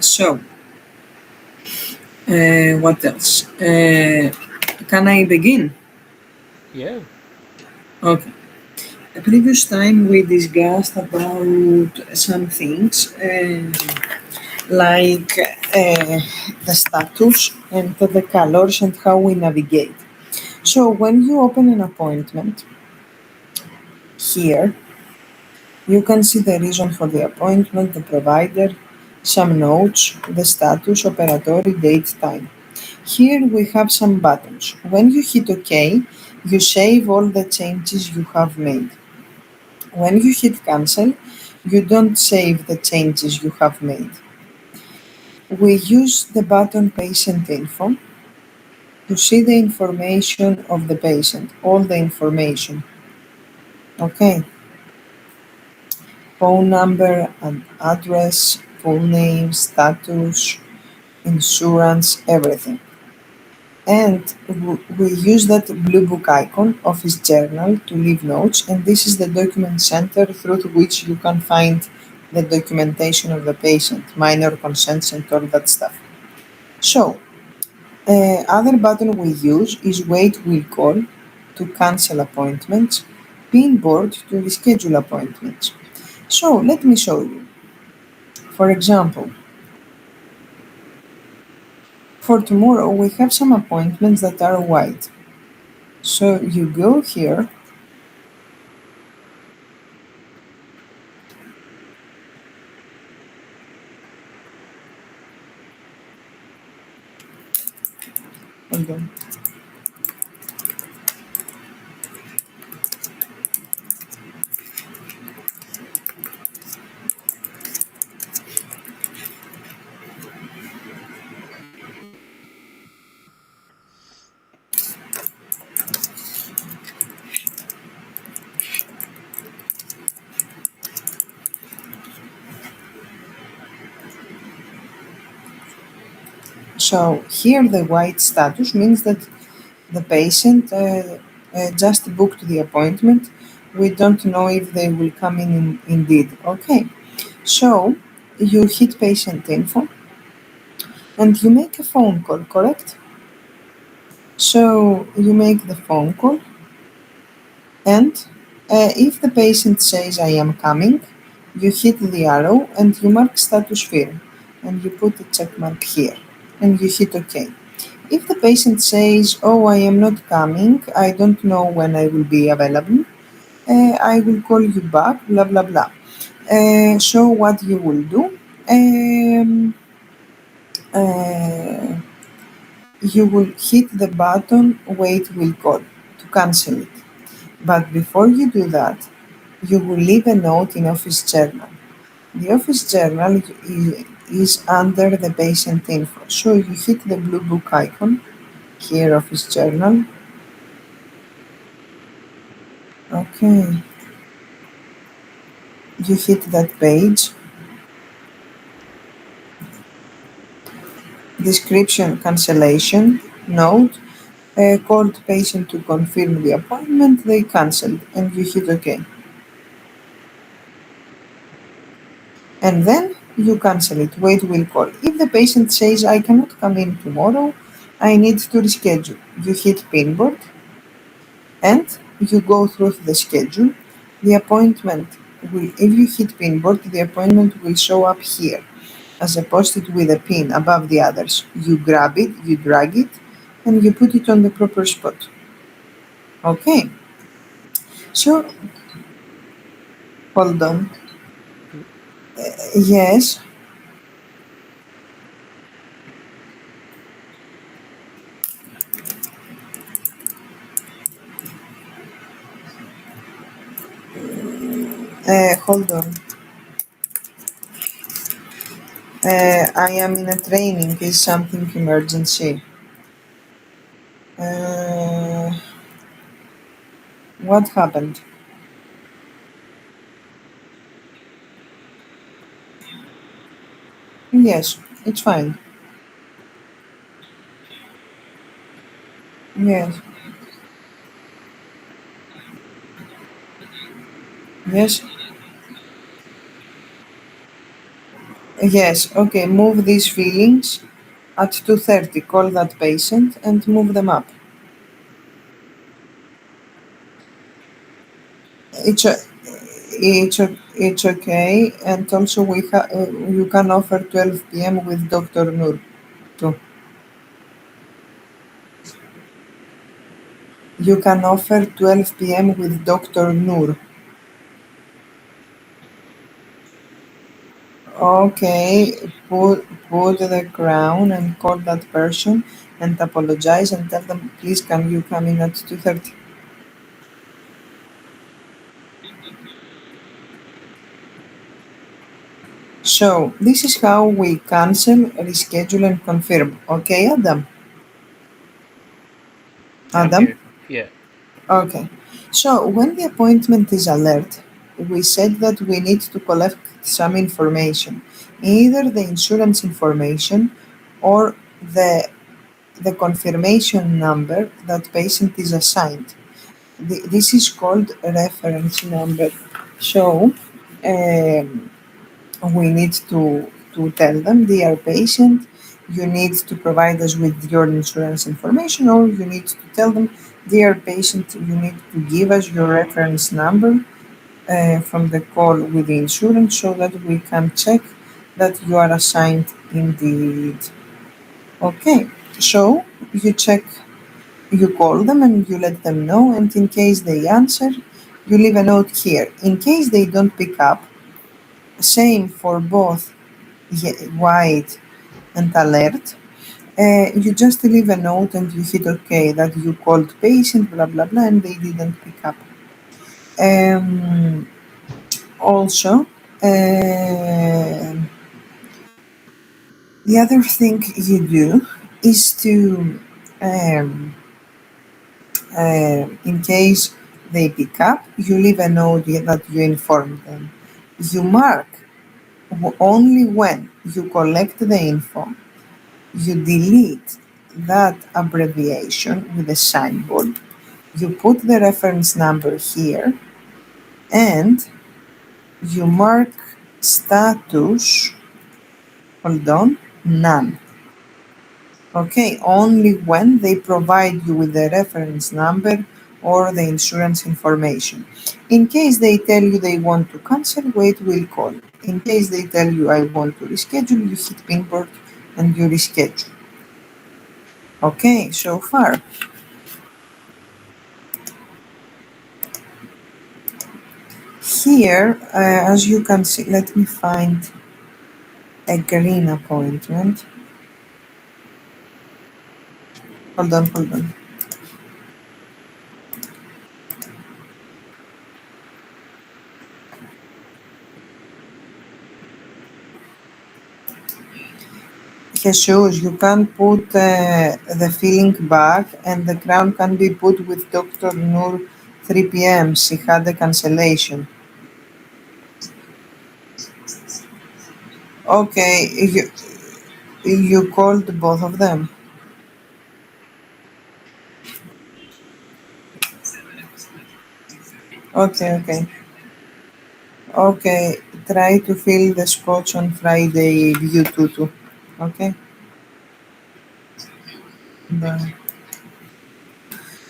So, what else? Can I begin? Yeah. Okay. The previous time we discussed about some things like the status and the colors and how we navigate. So when you open an appointment here, you can see the reason for the appointment, the provider, some notes, the status, operatory, date, time. Here we have some buttons. When you hit OK, you save all the changes you have made. When you hit cancel, you don't save the changes you have made. We use the button patient info to see the information of the patient, all the information. Okay, phone number and address, full name, status, insurance, everything. And we use that blue book icon, Office Journal, to leave notes. And this is the document center through which you can find the documentation of the patient, minor consents, and all that stuff. So, other button we use is Wait Will Call to cancel appointments, Pinboard to reschedule appointments. So, let me show you. For example, for tomorrow we have some appointments that are white. So you go here and then so here the white status means that the patient just booked the appointment. We don't know if they will come in indeed. Okay, so you hit patient info and you make a phone call, correct? So you make the phone call and if the patient says I am coming, you hit the arrow and you mark status firm and you put a check mark here and you hit OK. If the patient says, oh, I am not coming, I don't know when I will be available, I will call you back, blah, blah, blah. So what you will do, you will hit the button Wait Will Call to cancel it. But before you do that, you will leave a note in Office Journal. The Office Journal is under the patient info. So you hit the blue book icon, here Office Journal. Okay. You hit that page. Description cancellation, note, called patient to confirm the appointment, they cancelled, and you hit OK. And then you cancel it, Wait Will Call. If the patient says, I cannot come in tomorrow, I need to reschedule, you hit Pinboard and you go through the schedule. The appointment will, if you hit Pinboard, the appointment will show up here as a post-it with a pin above the others. You grab it, you drag it, and you put it on the proper spot. Okay, so hold on. Yes. Hold on. I am in a training. Is something emergency? What happened? Yes, it's fine. Yes. Yes. Yes. Okay. Move these feelings at 2:30. Call that patient and move them up. It's a, it's okay, and also you can offer 12 p.m. with Dr. Noor too. You can offer 12 p.m. with Dr. Noor. Okay, put the crown and call that person and apologize and tell them, please, can you come in at 2:30? So this is how we cancel, reschedule, and confirm. Okay, Adam. I'm Adam. here. Yeah. Okay. So when the appointment is alert, we said that we need to collect some information, either the insurance information or the the confirmation number that patient is assigned. This is called a reference number. So um, we need to tell them, dear patient, you need to provide us with your insurance information, or you need to tell them, dear patient, you need to give us your reference number from the call with the insurance so that we can check that you are assigned indeed. Okay, so you check, you call them and you let them know, and in case they answer, you leave a note here. In case they don't pick up, same for both white and alert. You just leave a note and you hit OK that you called patient, blah blah blah, and they didn't pick up. Also, the other thing you do is to, um, in case they pick up, you leave a note that you inform them. You mark only when you collect the info. You delete that abbreviation with a signboard. You put the reference number here and you mark status, hold on, none. Okay, only when they provide you with the reference number or the insurance information. In case they tell you they want to cancel, wait, we'll call. In case they tell you I want to reschedule, you hit pinboard and you reschedule. Okay, so far. Here, as you can see, let me find a green appointment. Hold on, hold on. Jesus, you can put the filling back and the crown can be put with Dr. Noor 3 p.m. She had a cancellation. Okay, you called both of them. Okay, okay. Okay, try to fill the spots on Friday, view tutu. Okay? Bye.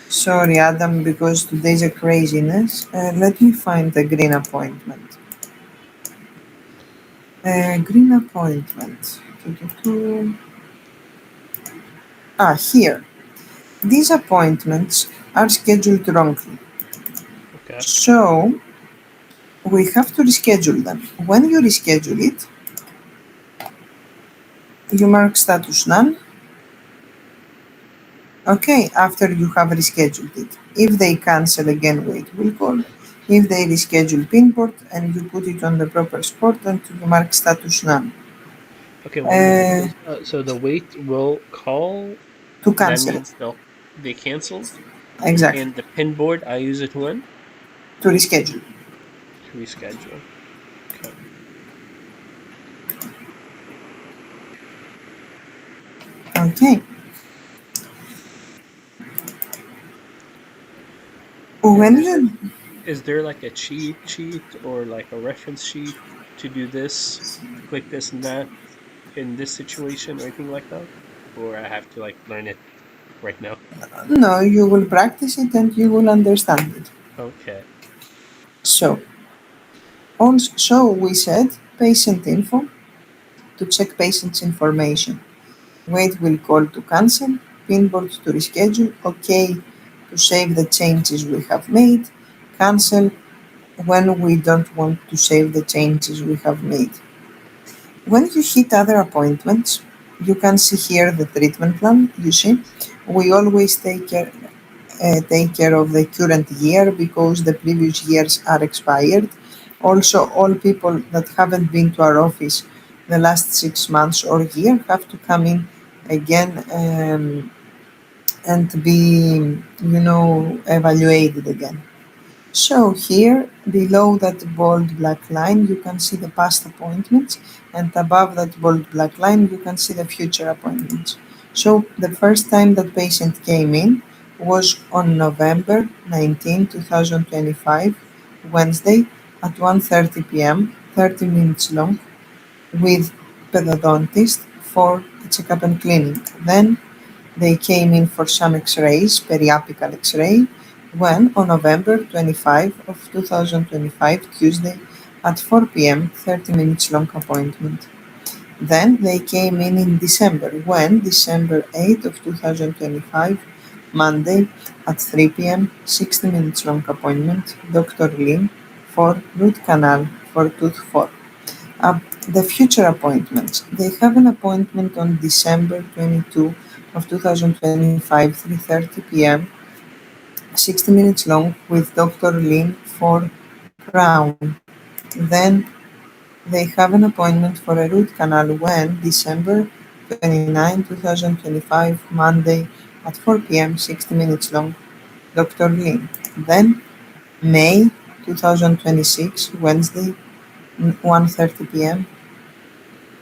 Sorry, Adam, because today's a craziness. Let me find the green appointment. Green appointment. Ah, here. These appointments are scheduled wrongly. Okay. So, we have to reschedule them. When you reschedule it, you mark status none. Okay, after you have rescheduled it. If they cancel again, wait, we'll call. If they reschedule pinboard and you put it on the proper spot, then you mark status none. Okay. One more thing Uh, is, so the wait will call. to That cancel it. means they canceled, Exactly. and the pin board I use it when To reschedule. to reschedule. Okay. Okay. And When you is there like a cheat sheet or like a reference sheet to do this, to click this and that in this situation or anything like that, or I have to like learn it right now? no, you will practice it and you will understand it. Okay. So, also we said patient info to check patient's information. Wait will call to cancel, pinboard to reschedule, OK to save the changes we have made, cancel when we don't want to save the changes we have made. When you hit other appointments, you can see here the treatment plan. You see, we always take care of the current year because the previous years are expired. Also, all people that haven't been to our office the last 6 months or year have to come in again and be, evaluated again. So here, below that bold black line, you can see the past appointments, and above that bold black line, you can see the future appointments. So the first time that patient came in was on November 19, 2025, Wednesday at 1:30 p.m., 30 minutes long, with pedodontist for a checkup and cleaning. Then they came in for some X-rays, periapical X-ray, when on November 25 of 2025, Tuesday, at 4 p.m., 30 minutes long appointment. Then they came in December, when December 8 of 2025, Monday, at 3 p.m., 60 minutes long appointment, Dr. Lim, for root canal for tooth 4. The future appointments. They have an appointment on December 22 of 2025, 3:30 p.m., 60 minutes long, with Dr. Lin for crown. Then they have an appointment for a root canal when December 29, 2025, Monday at 4 p.m., 60 minutes long, Dr. Lin. Then May 2026, Wednesday, 1:30 p.m.,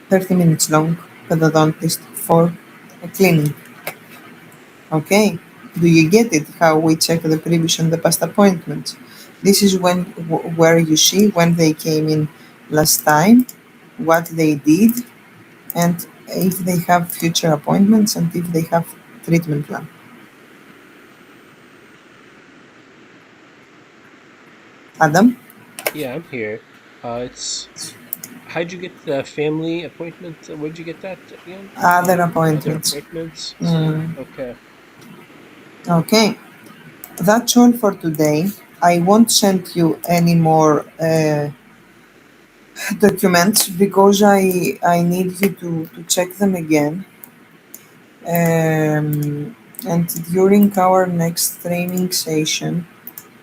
30 minutes long, pedodontist for a cleaning. Okay, do you get it? How we check the previous and the past appointments? This is where you see when they came in last time, what they did, and if they have future appointments and if they have treatment plan. Adam, Yeah, I'm here. It's how'd you get the family appointment? Where'd you get that again? other Other appointments. appointments. Mm, Okay. okay, that's all for today. I won't send you any more documents because I need you to check them again. And during our next training session,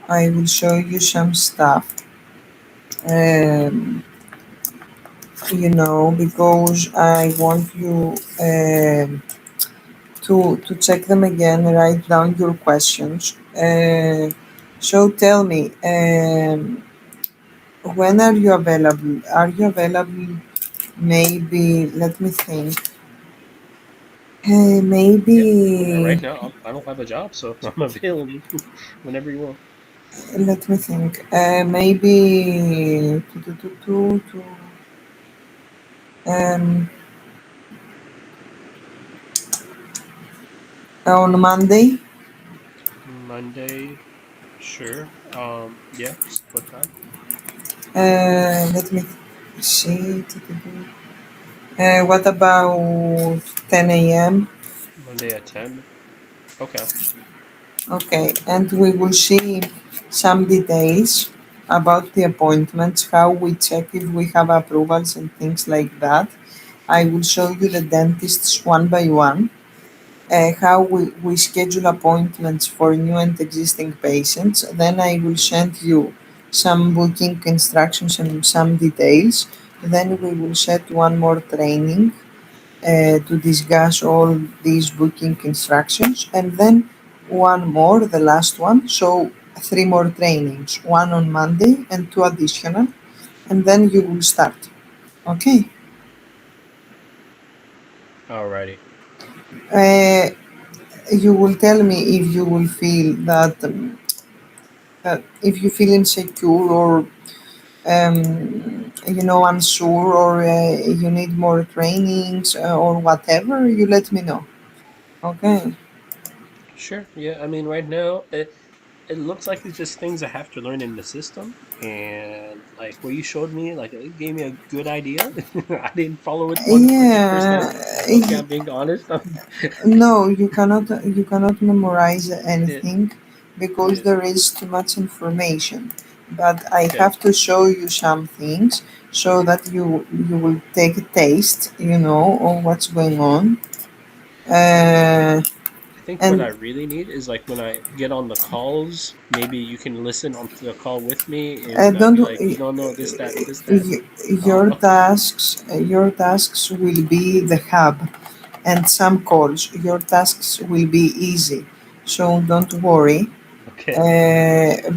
I will show you some stuff. Um, because I want you to check them again, write down your questions. So tell me, when are you available? Are you available? Maybe let me think. Yeah. Yeah. Right Maybe now, I don't have a job, so I'm available whenever you want. let me think. Maybe um, on Monday. Monday, sure. Yeah. What time? Let me see. What about 10 a.m.? Monday at 10. Okay. Okay, and we will see some details about the appointments, how we check if we have approvals and things like that. I will show you the dentists one by one, how we schedule appointments for new and existing patients. Then I will send you some booking instructions and some details. Then we will set one more training to discuss all these booking instructions, and then one more, the last one. So three more trainings, one on Monday and two additional, and then you will start. Okay. Alrighty. Uh, you will tell me if you will feel that if you feel insecure or unsure or you need more trainings or whatever. You let me know. Okay. Sure. Yeah. I mean, right now, it looks like it's just things I have to learn in the system. And like what you showed me, like it gave me a good idea. I didn't follow it 100%. Yeah, Okay, I'm being honest. no, you cannot memorize it, anything because yeah. there is too much information. But I Okay. have to show you some things so that you will take a taste, of what's going on. Uh, I think what I and really need is like when I get on the calls, maybe you can listen onto the call with me, and I'd don't be like, no, no, this, that, this, that. your Oh, tasks will be the hub, and some calls your tasks will be easy, so don't worry. okay.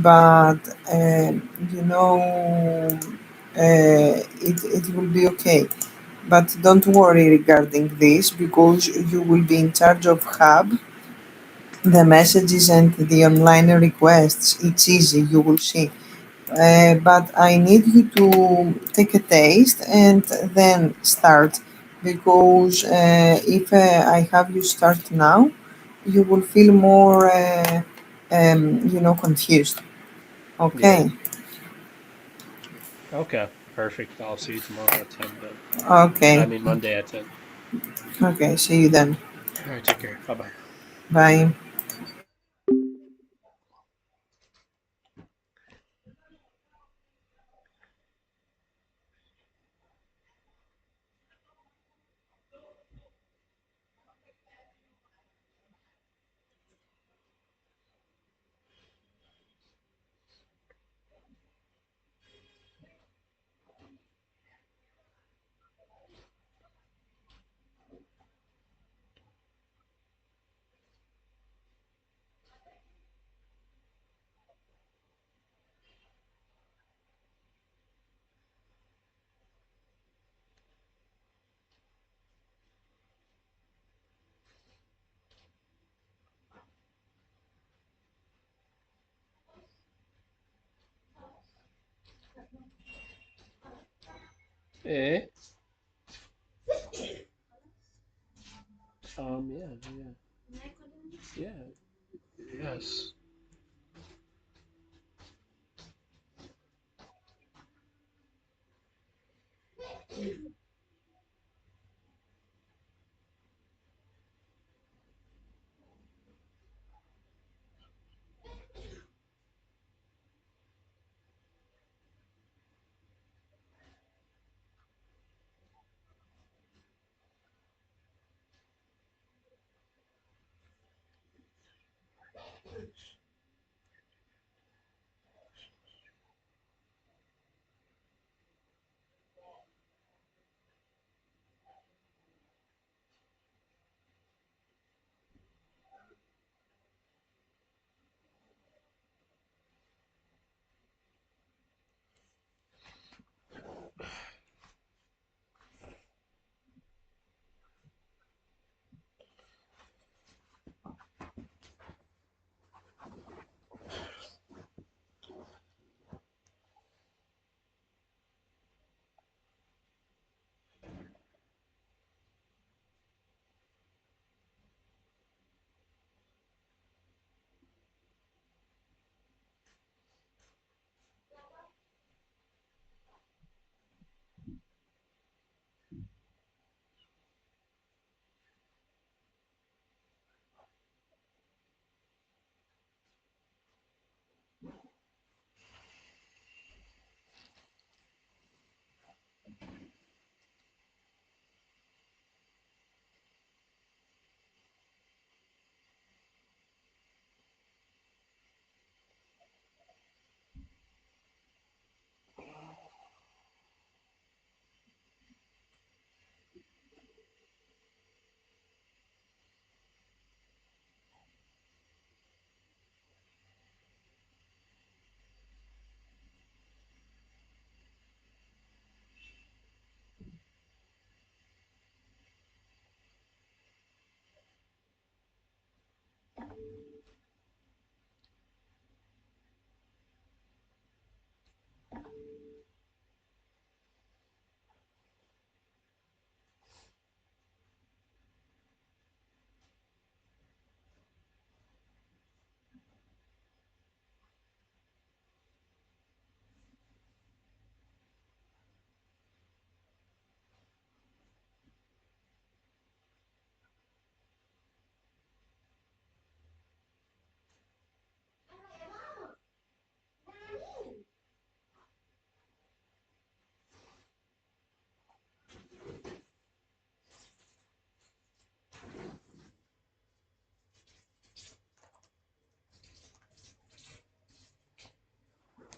But you know it will be okay. But don't worry regarding this because you will be in charge of hub, the messages and the online requests. It's easy, you will see. But I need you to take a taste and then start because if I have you start now, you will feel more, confused. Yeah. Okay, Okay. Perfect. I'll see you tomorrow at 10 then. I okay, mean, Monday at 10. okay. See you then. All right. Take care. Bye bye. Bye. Eh? Yeah, yeah, yeah. Yes.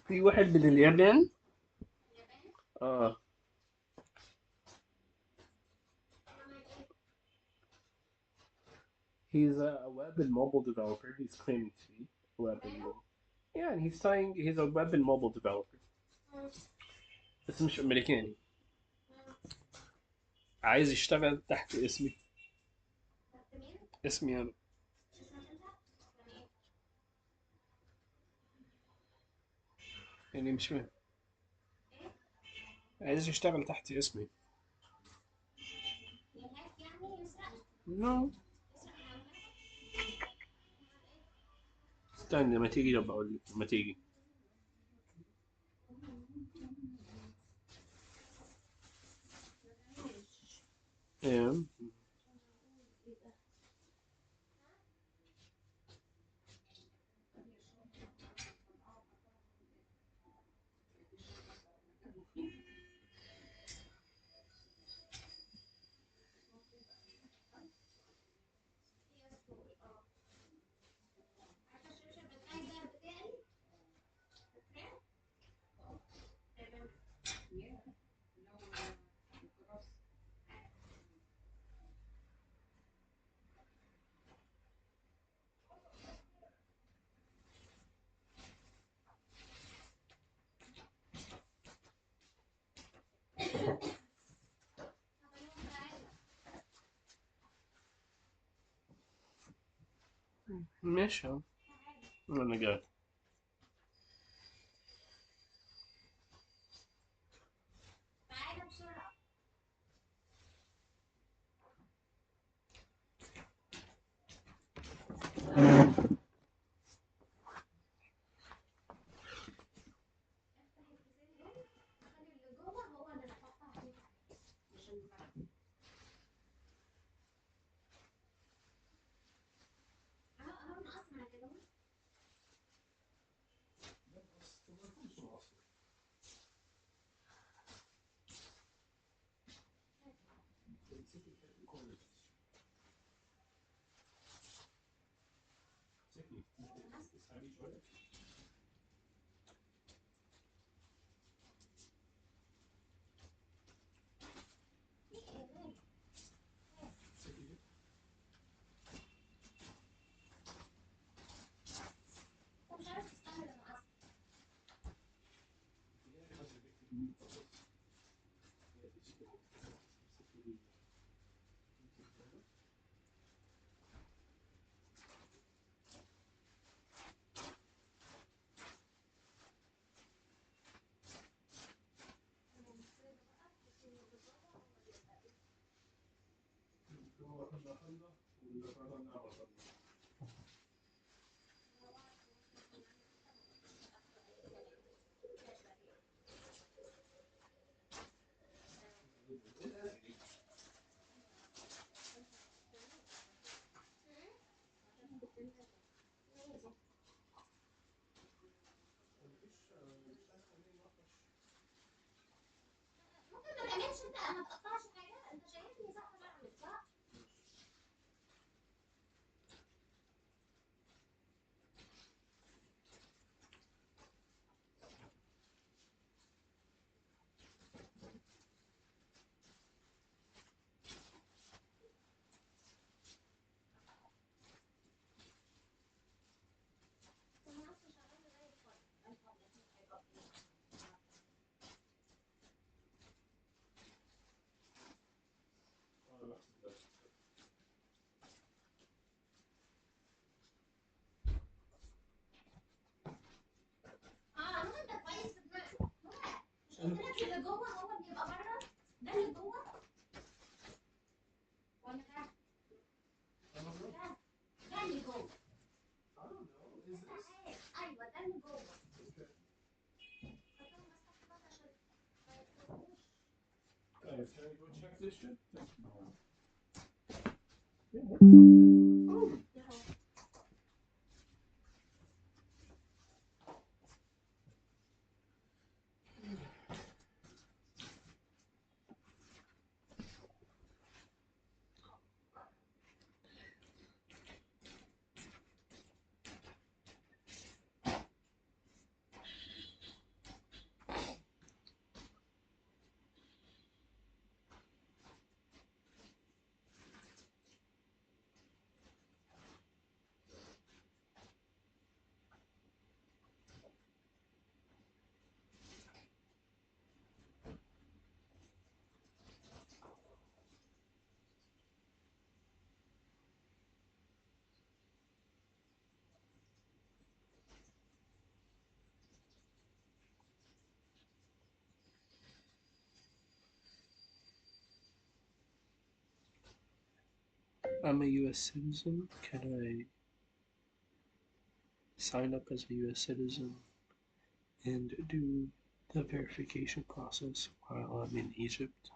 في واحد من اليابان. اليابان. اه. He's a web and mobile developer. He's claiming to be a web and mobile. Yeah, and he's a web and mobile developer. بس مش أمريكاني. عايز يشتغل تحت اسمي. مين؟ اسمي أنا. اسمك انت؟ يعني ايه؟ يعني مش فاهم. ايه؟ عايز يشتغل تحت اسمي. يهاك يعني يسرق؟ No. يسرق معلوماتك؟ استنى ما تيجي أبقى أقول لك ما تيجي. إيه. عارفة الشبشب بتاعي ده بتاعي؟ فاكراه؟ تمام. هخليهم تعالى. ماشي أهو. أنا جاي. تعالى بسرعة. افتح الكيسين دول، خلي اللي جوه هو اللي نحطها فيه عشان اهو نقص على كده. انت مش عارف تستعمل المقص. ممكن ما تعملش انت، ما تقطعش حاجة، انت شايفني صح بعمل صح؟ المقص شغال زي الفل. الفل هيبقى فيه. اه ممكن ده كويس في دماغك. مش قلت لك اللي جوه هو اللي يبقى بره؟ ده اللي جوه ولا ده؟ ده اللي جوه. ايوه ده اللي جوه. حطهم بس تحت بعض عشان ما يتفرقوش. Guys, can I go check this shit? I'm a U.S. citizen. Can I sign up as a U.S. citizen and do the verification process while I'm in Egypt?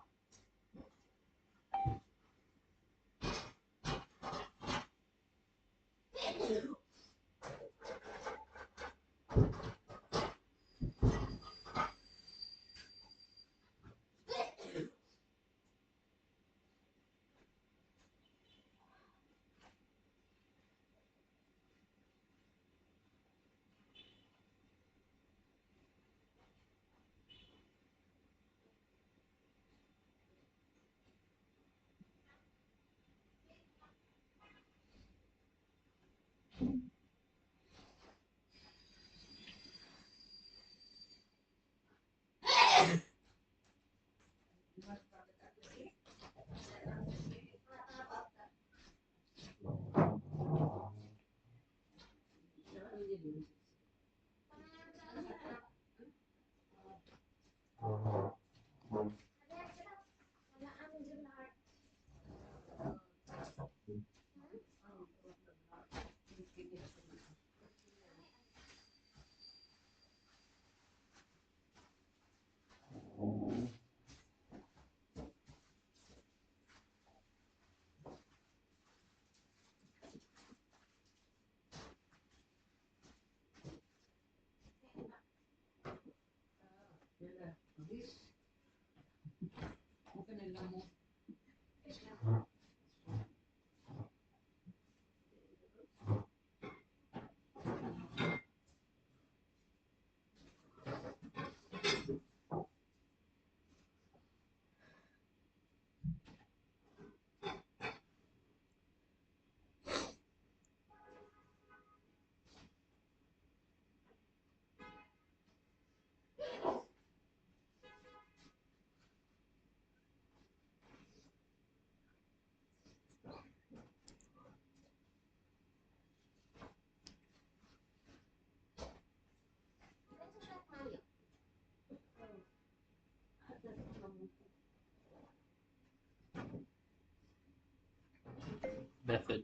Method.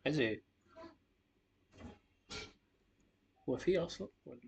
عايز هو في اصلا ولا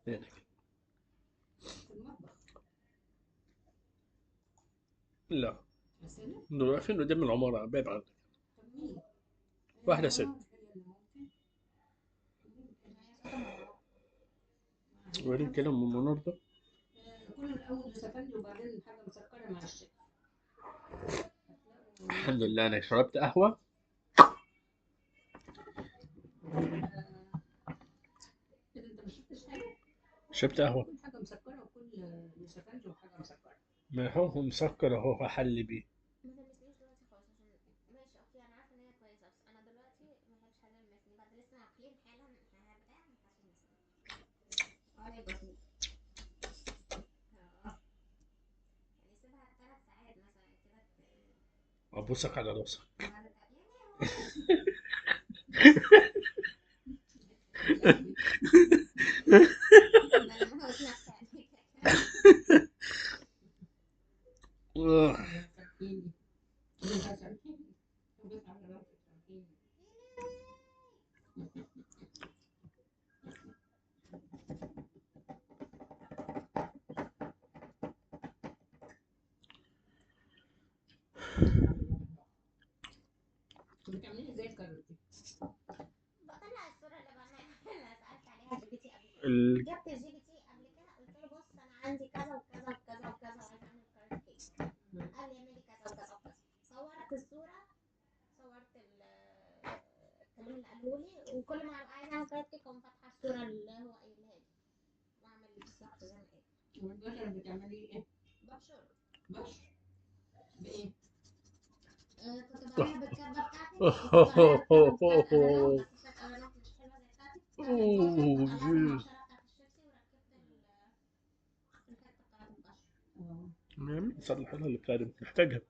هنا في المطبخ. لا غسالة؟ دول واقفين قدام العمارة باب عندك. طب مين؟ واحدة ست. هي اللي ممكن. وريني كده أم منور ده. كل الأول لسفندي وبعدين حاجة مسكرة مع الشاي. الحمد لله أنا شربت قهوة. كده أنت ما شفتش حاجة؟ شربت قهوة. كل حاجة مسكرة وكل لسفندي وحاجة مسكرة. ما هو مسكر أهو هحل بيه. ما تلمسنيش دلوقتي خالص عشان ماشي اوكي انا عارفه ان هي كويسه بس انا دلوقتي ما بحبش حد يلمسني بعد لسه واكلين حالا بتاع ما ينفعش تلمسني ولا بسيط يعني سيبها 3 ساعات مثلا كده أبوسك على راسك. يعني انا ما هوش نفسي عليك سامحيني. سامحيني. بس على راسك سامحيني. بتعملي ازاي الكاروتي؟ بطلع الصورة اللي بعملها سألت عليها جي بي تي قبل كده ال- جبت الجي بي تي قبل كده قلت له بص انا عندي كذا وكذا وكذا وكذا وعايزه اعمل كارت كيك قال لي اعملي كذا وكذا وكذا صورت الصورة صورت الكلام اللي قاله لي وكل ما ابقى عايزه اعمل كارت كيك اقوم فاتحه الصورة اللي هو قايلها لي واعمل بالظبط زي ما قال والبشر بتعملي ايه؟ ببشر بشر بايه؟ كنت بعملها بالكبة بتاعتي وكنت بعملها بالكبة بتاعت أغلام بس بتاعت أغلام مش حلوة زي بتاعتي أوه قلعت جيز. المبشرة بتاعت الشيبسي وركبت الحتة بتاعت البشر نعم صلح لها اللي بتاعتي محتاجها.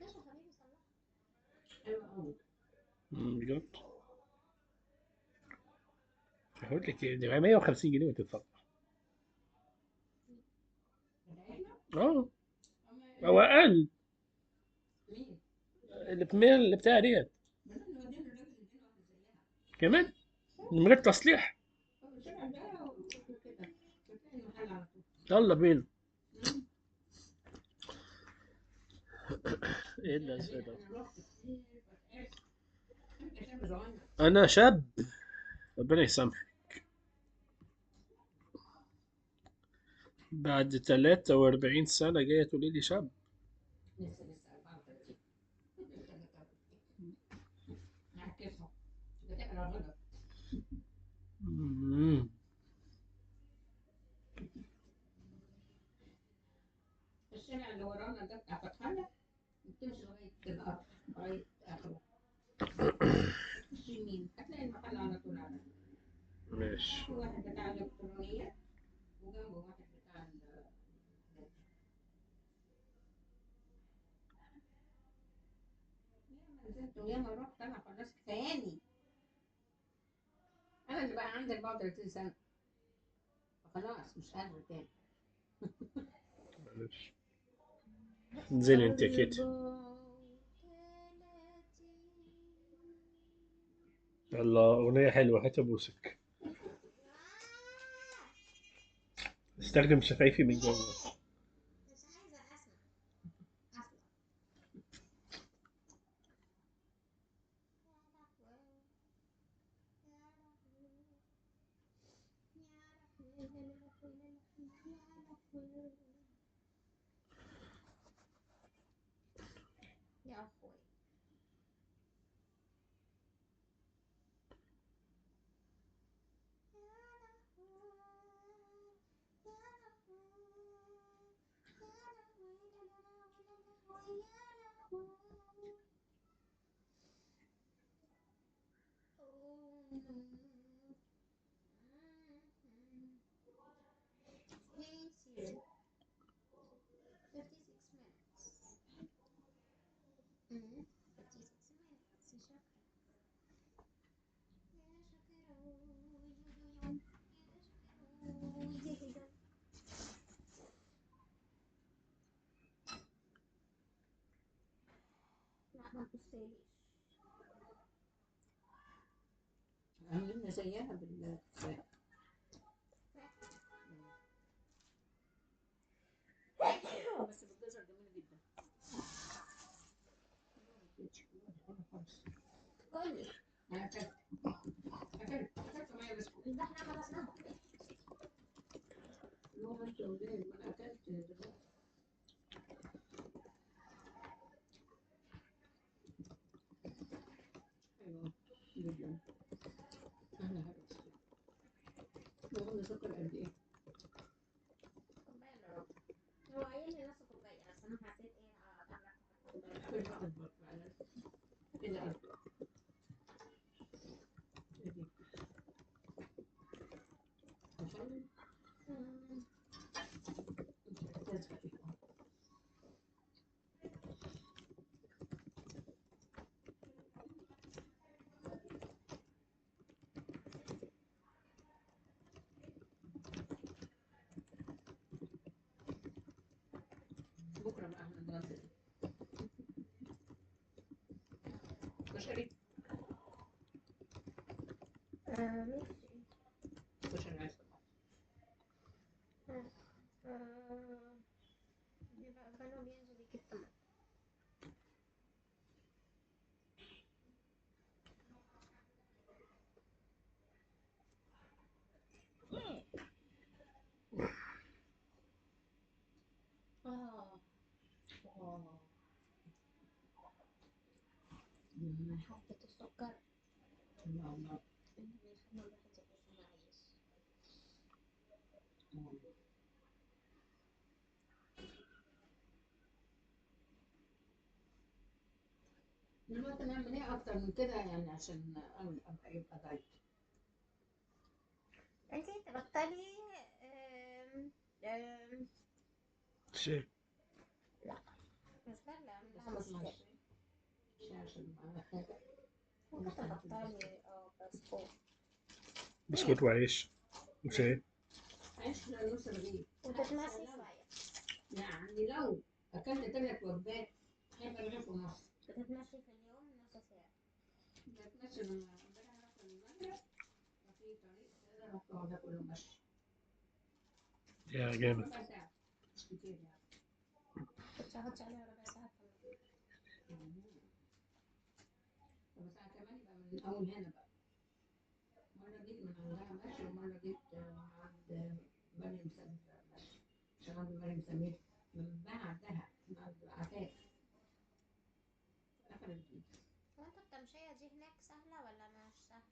ليش يا حبيبي صلحها حلوة قوي. بجد هقول لك إيه، دي 150 جنيه وتتصلح. بتاعتنا؟ اه أما او اقل. مين؟ اللي في ميل اللي بتاع ديت بدل ما ودينا الراجل ادينا واحدة زيها. كمان من غير تصليح. هو الشارع ده وشوفوا كده بتلاقي المحل على طول. يلا بينا. مم. ايه اللازمه ده؟ أنا رحت كتير فتعبت. أنت شاب صغير. انا شاب ربنا يسامحك. بعد 43 سنة جاية تقولي لي شاب. لسه 34. لسه 33. عكسها. بتقرا غلط. مم. الشارع اللي ورانا ده بتاع فتح الله بتمشي لغاية القطر لغاية آخره. تمشي يمين هتلاقي المحل على طول على ماشي. في واحد بتاع الإلكترونيات وجنبه واحد بتاع ياما نزلت وياما رحت أنا خلاص كفاياني. أنا اللي بقى عندي 34 سنة خلاص مش قادرة تاني. معلش انزلي انت كده. يلا أغنية حلوة هات أبوسك. استخدم شفايفي من جوه. مش عايزة أسمع أصلا يا أخوي Please here 56 minutes 56 minutes يا شكرا لا ما تبصيليش عاملين زيها بالكفاية. كله. أنا أكلت معايا بسكوت. ده احنا خلصناهم. هو أنت ولاد ما أنا أكلت دلوقتي. أيوه جدا. أنا هبس. هو قلنا سكر قد إيه؟ كوباية إلا ربع. هو قايل لي نص كوباية بس أنا حسيت إيه أقرب كلها أكبر فعلا. كده أكبر. أدي. وصلنا؟ مش محتاج خفيفة. بكرة بقى هنتغدى. كشري. ماشي. كشري عايز بيبقى كانوا بينزل يجيب طماطم. حبة السكر الله الله. اللي بيخلي الواحد يبقى عايش. دلوقتي نعمل ايه اكتر من كده يعني عشان ابقى يبقى دايت. انتي تبطلي شيء. لا مش ده اللي عاملها بسكوت مشكلة. ماشي. مش عشان معاها حاجة. ممكن تبطلي بسكوت بسكوت وعيش وشاي. عيش نص رغيف. وتتمشي شوية. يعني لو اكلت 3 وجبات هيبقى رغيف ونص. بتتمشي في اليوم نص ساعة. بتمشي من امبارح رحت المغرب ففي طريق كده رحت واخدة كله مشي. يا جامد. ربع ساعة مش كتير يعني. كنت هاخد عليها ربع ساعة كمان. ربع ساعة كمان يبقى من أول هنا بقى. مرة جيت من عندها مشي ومرة جيت من عند مريم سمير مشي. عشان عند مريم سمير من بعدها من عند العتاق قفلت دي. هو انتوا التمشية دي هناك سهلة ولا مش سهلة؟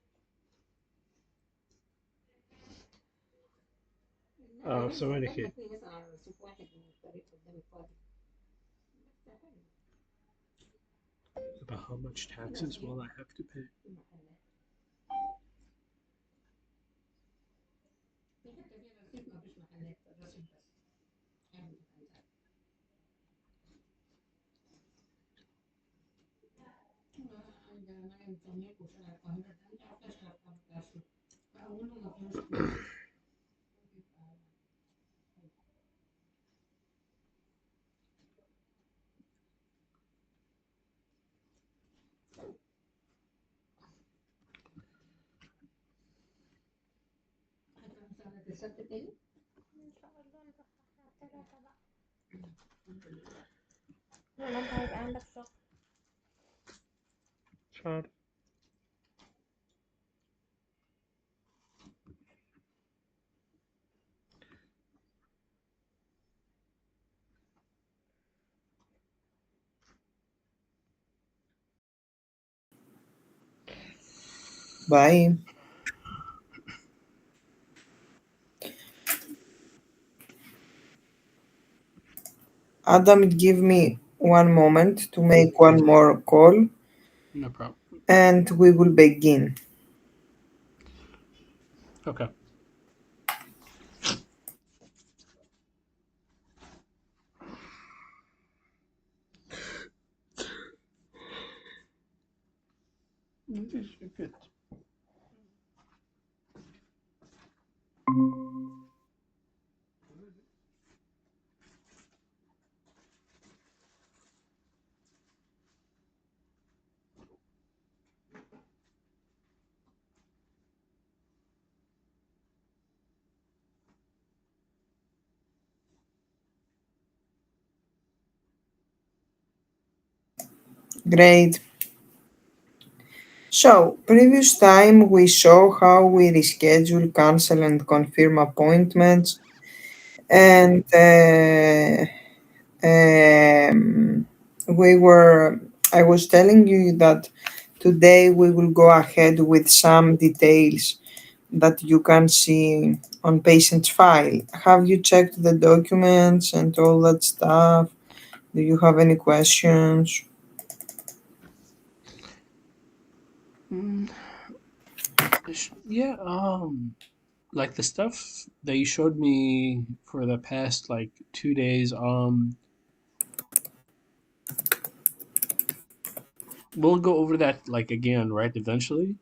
ثواني كده. في مثلا على رصيف واحد والطريق قدامك فاضي. بس حلو. About how much taxes will I have to pay? في محلات. في حتة فيها رصيف ما فيش محلات الرصيف بس. حلو المحلات. عند مريم سمير وشارع القاهرة ده انت عارفة شارع القاهرة الرصيف. فأوله ما فيهوش فلوس. هتروح سنة السبت تاني؟ ان شاء الله نروح احنا التلاتة بقى. ولا انت هيبقى عندك شغل؟ مش عارف. Bye. Adam, give me one moment to make one more call No problem. and we will begin. Okay. Good. Great. So, previous time we saw how we reschedule, cancel, and confirm appointments, and I was telling you that today we will go ahead with some details that you can see on patient's file. Have you checked the documents and all that stuff? Do you have any questions? Mm, yeah, like the stuff that you showed me for the past like 2 days, we'll go over that like again, right? Eventually.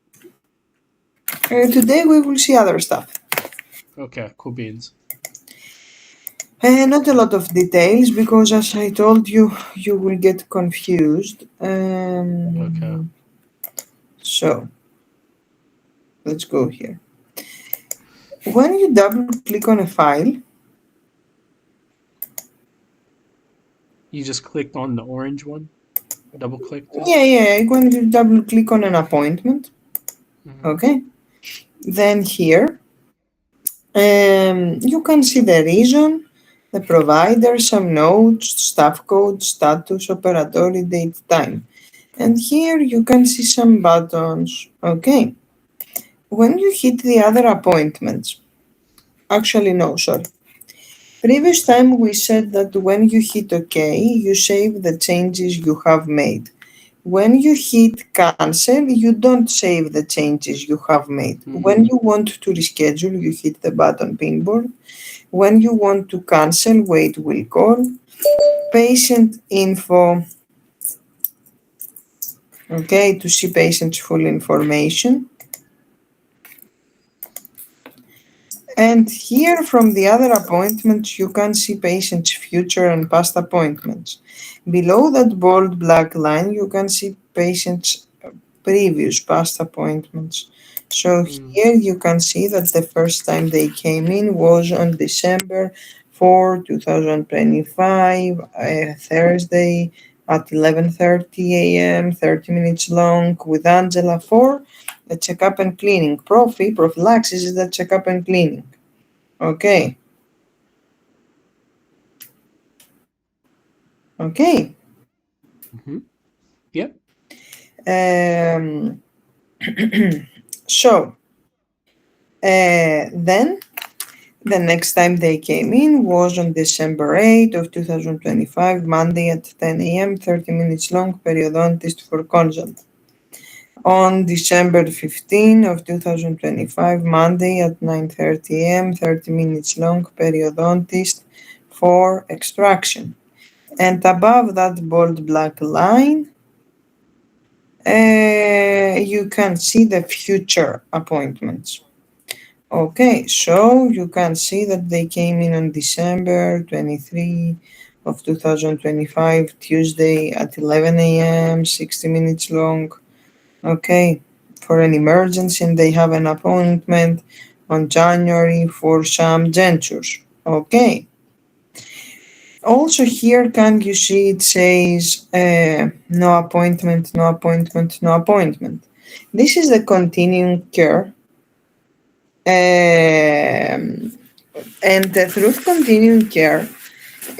Today we will see other stuff. Okay, cool beans. Not a lot of details because, as I told you, you will get confused. Okay. So, let's go here. When you double click on a file, You just clicked on the orange one, double clicked it. when you double click on an appointment, Mhm. okay, then here you can see the reason, the provider, some notes, staff code, status, operatory date, time. And here you can see some buttons, okay. When you hit the other appointments, actually no, sorry. Previous time we said that when you hit OK, you save the changes you have made. When you hit cancel, you don't save the changes you have made. When you want to reschedule, you hit the button pinboard. When you want to cancel, wait will call. Patient info, okay, to see patient's full information. And here from the other appointments, you can see patient's future and past appointments. Below that bold black line, you can see patient's previous past appointments. So here you can see that the first time they came in was on December 4, 2025, Thursday at 11:30 a.m., 30 minutes long with Angela for the checkup and cleaning. Prophylaxis is the checkup and cleaning. Okay. Okay. Mm-hmm. Yep. Um, so then the next time they came in was on December 8 of 2025, Monday at 10 a.m., 30 minutes long, periodontist for consult. On December 15 of 2025, Monday at 9:30 a.m., 30 minutes long, periodontist for extraction. And above that bold black line, you can see the future appointments. Okay, so you can see that they came in on December 23 of 2025, Tuesday at 11 a.m., 60 minutes long. Okay, for an emergency, and they have an appointment on January for some dentures. Okay. Also here, can you see it says no appointment, no appointment, no appointment. This is the continuing care. And through continuing care,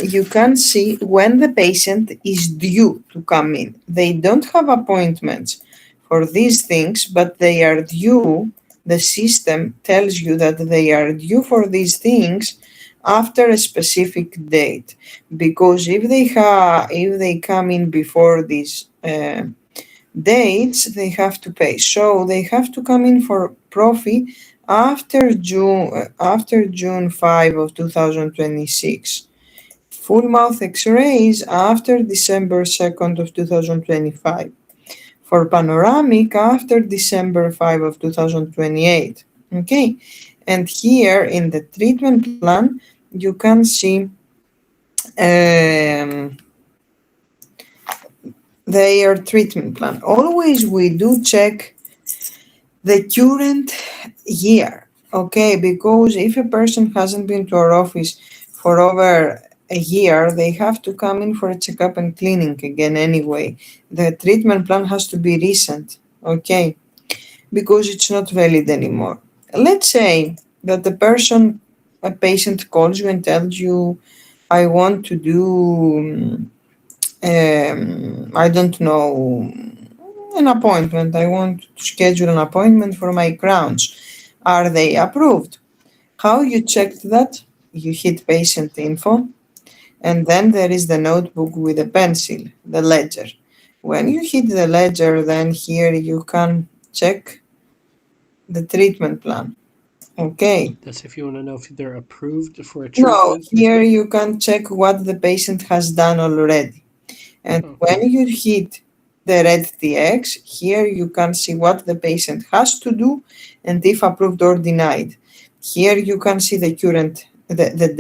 you can see when the patient is due to come in. They don't have appointments for these things, but they are due. The system tells you that they are due for these things after a specific date, because if they come in before these dates, they have to pay. So they have to come in for prophy after June 5 of 2026. Full mouth X-rays after December 2nd of 2025. For panoramic after December 5 of 2028. Okay, and here in the treatment plan, you can see their treatment plan. Always we do check the current year, okay, because if a person hasn't been to our office for over a year, they have to come in for a checkup and cleaning again anyway. The treatment plan has to be recent, okay. because it's not valid anymore. Let's say that a patient calls you and tells you, I want to do, I don't know, an appointment. I want to schedule an appointment for my crowns. Are they approved? How you checked that? You hit patient info, and then there is the notebook with a pencil, the ledger. When you hit the ledger, then here you can check the treatment plan. Okay. That's if you want to know if they're approved for a No, treatment. here you can check what the patient has done already. And when you hit the red TX, here you can see what the patient has to do and if approved or denied. Here you can see the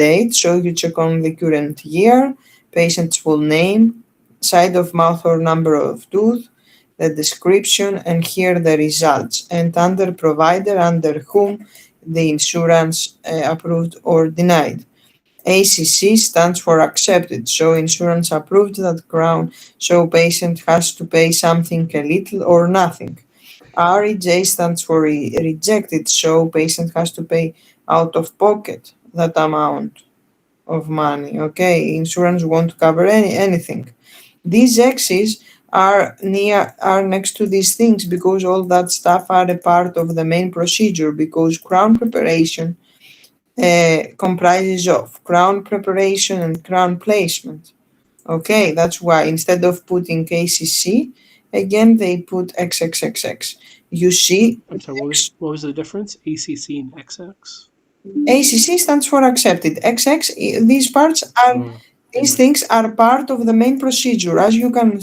date, so you check on the current year, patient's full name, side of mouth or number of tooth, the description, and here the results. And under provider, under whom the insurance approved or denied. ACC stands for accepted, so insurance approved that Crown, so patient has to pay something a little or nothing. REJ stands for rejected, so patient has to pay out of pocket that amount of money. Okay, insurance won't cover anything. These X's are next to these things because all that stuff are a part of the main procedure because crown preparation comprises of crown preparation and crown placement. Okay, that's why instead of putting ACC, again they put XXXX. You see, I'm sorry, what was the difference? ACC and XX? ACC stands for accepted. XX, these parts are these things are part of the main procedure. As you can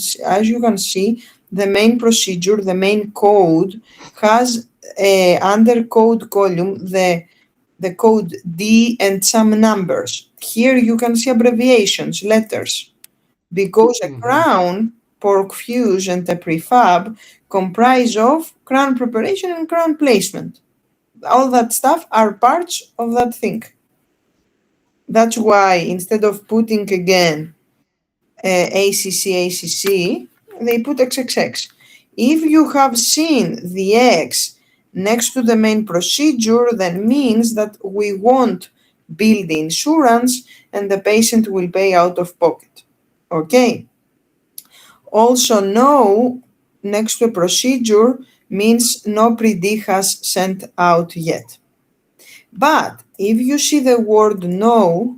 see, the main procedure, the main code has under code column the code D and some numbers. Here you can see abbreviations, letters, because a crown, pork fuse, and a prefab comprise of crown preparation and crown placement. All that stuff are parts of that thing. That's why instead of putting again ACC, they put XXX. If you have seen the X next to the main procedure, then means that we won't bill the insurance and the patient will pay out of pocket. Okay. Also, no next to a procedure means no pre-D has sent out yet. But if you see the word no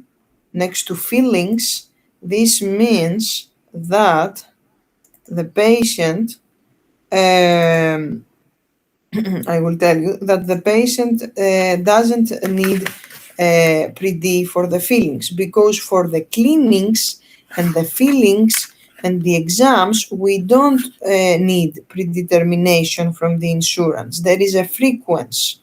next to fillings, this means that the patient, I will tell you that the patient doesn't need pre-D for the fillings because for the cleanings and the fillings and the exams, we don't need predetermination from the insurance. There is a frequency.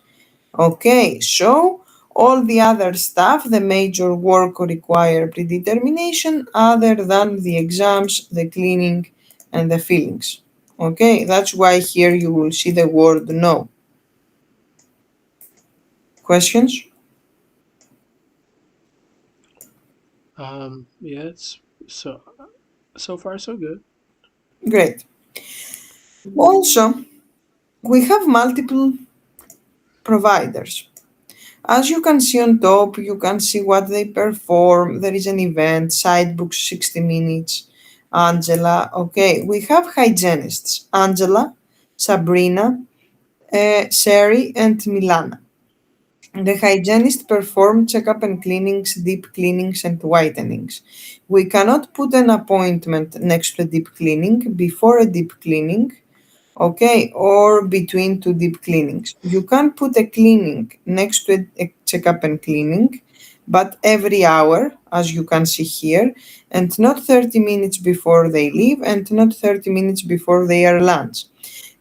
Okay, so all the other stuff, the major work require predetermination other than the exams, the cleaning, and the fillings. Okay, that's why here you will see the word no. Questions? Yeah, it's so far so good. Great. Also, we have multiple providers. As you can see on top, you can see what they perform. There is an event, Sidebooks 60 minutes, Angela. Okay, we have hygienists, Angela, Sabrina, Sherry, and Milana. The hygienist perform checkup and cleanings, deep cleanings, and whitenings. We cannot put an appointment next to a deep cleaning, before a deep cleaning, okay, or between two deep cleanings. You can put a cleaning next to a checkup and cleaning, but every hour, as you can see here, and not 30 minutes before they leave and not 30 minutes before their lunch.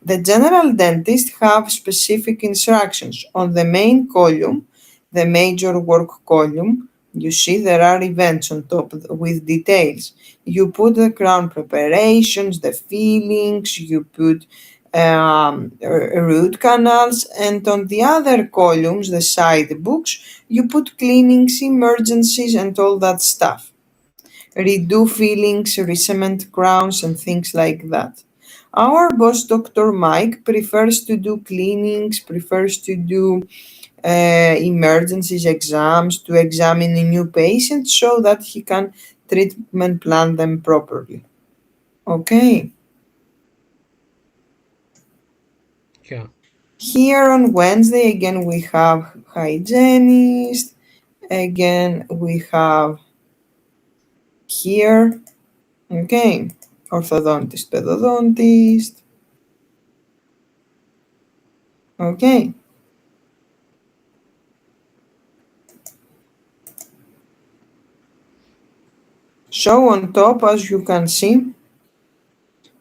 The general dentist have specific instructions. On the main column, the major work column, you see there are events on top with details. You put the crown preparations, the fillings, you put root canals, and on the other columns, the side books, you put cleanings, emergencies, and all that stuff. Redo fillings, recement crowns, and things like that. Our boss, Dr. Mike, prefers to do cleanings, prefers to do emergencies exams, to examine a new patient so that he can treatment plan them properly. Okay. Yeah. Here on Wednesday, again, we have hygienist. Again, we have here, okay, orthodontist, pedodontist. Okay. So on top, as you can see,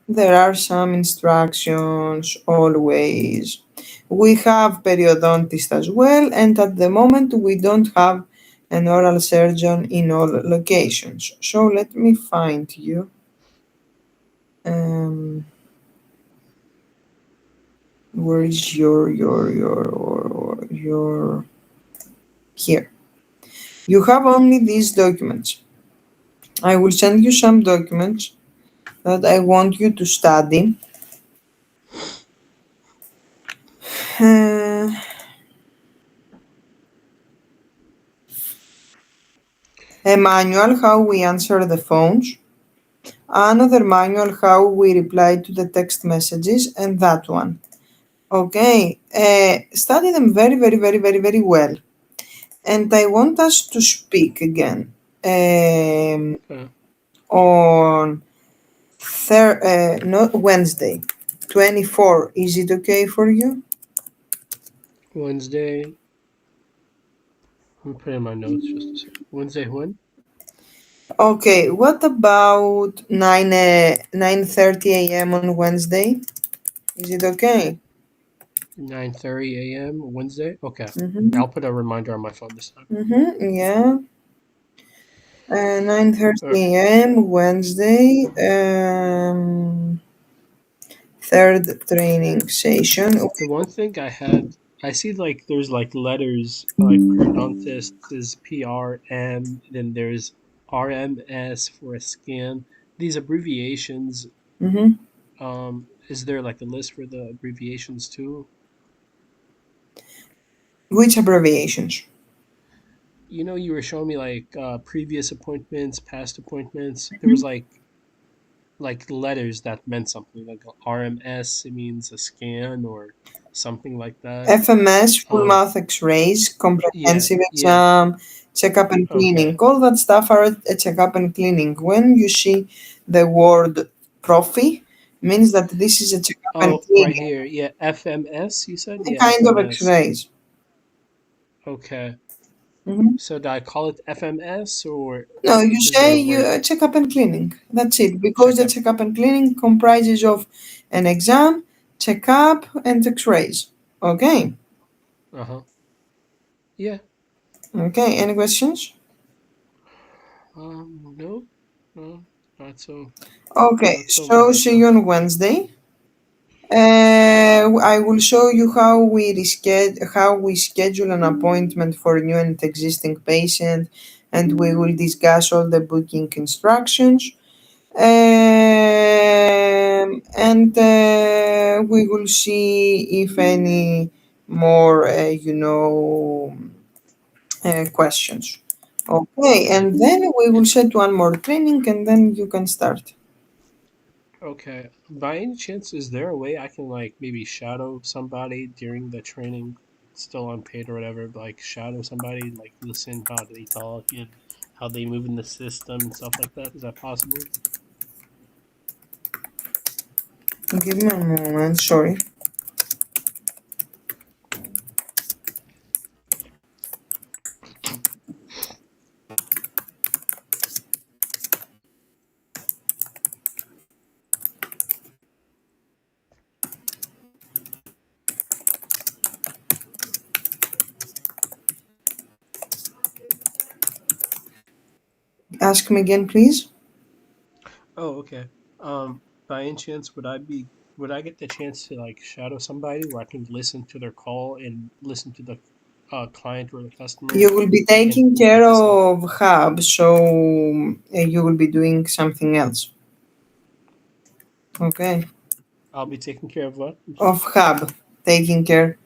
there are some instructions always. We have periodontist as well, and at the moment we don't have an oral surgeon in all locations. So let me find you. Where is your here? You have only these documents. I will send you some documents that I want you to study. Uh, a manual how we answer the phones, another manual how we reply to the text messages, and that one. Okay, study them very, very, very, very, very well. And I want us to speak again on not Wednesday, 24. Is it okay for you? Wednesday. I'm putting in my notes just a second. Wednesday when? Okay, what about 9:30 a.m. on Wednesday? Is it okay? 9:30 a.m. Wednesday. Okay. Mm-hmm. I'll put a reminder on my phone this time. Mm-hmm. Yeah. 9:30 Okay. a.m. Wednesday. Third training session. The one thing I see like there's like letters like periodontist is PRM, then there's RMS for a scan. These abbreviations, Mm-hmm. is there like a list for the abbreviations too? Which abbreviations? You know, you were showing me like previous appointments, past appointments. There was like letters that meant something like RMS. It means a scan or something like that. FMS, full Um, mouth X-rays, yeah, comprehensive yeah. exam, checkup and Okay. cleaning. All that stuff are a checkup and cleaning. When you see the word prophy, means that this is a checkup and Oh, right cleaning, here. Yeah, FMS. You said a yeah, kind of FMS. X-rays. Okay. Mhm. So do I call it FMS or No, you is there say a you word? checkup and cleaning. That's it. Because the Checkup. checkup and cleaning comprises of an exam, checkup, and X-rays. Okay. Uh huh. Yeah. Okay. Any questions? No, no, not so, Okay. not so So much. see you on Wednesday. I will show you how we schedule an appointment for new and existing patient, and we will discuss all the booking instructions. And we will see if any more, questions. Okay, Okay. and then we will set one more training, and then you can start. Okay. By any chance, is there a way I can like maybe shadow somebody during the training, still unpaid or whatever? Like shadow somebody, like listen how they talk and how they move in the system and stuff like that. Is that possible? Give me a moment. Sorry. Ask me again, please. Oh, okay. By any chance, would I get the chance to like shadow somebody where I can listen to their call and listen to the client or the customer You will be and taking care at the same? of Hub, so you will be doing something else. Okay. I'll be taking care of what? Of Hub, taking care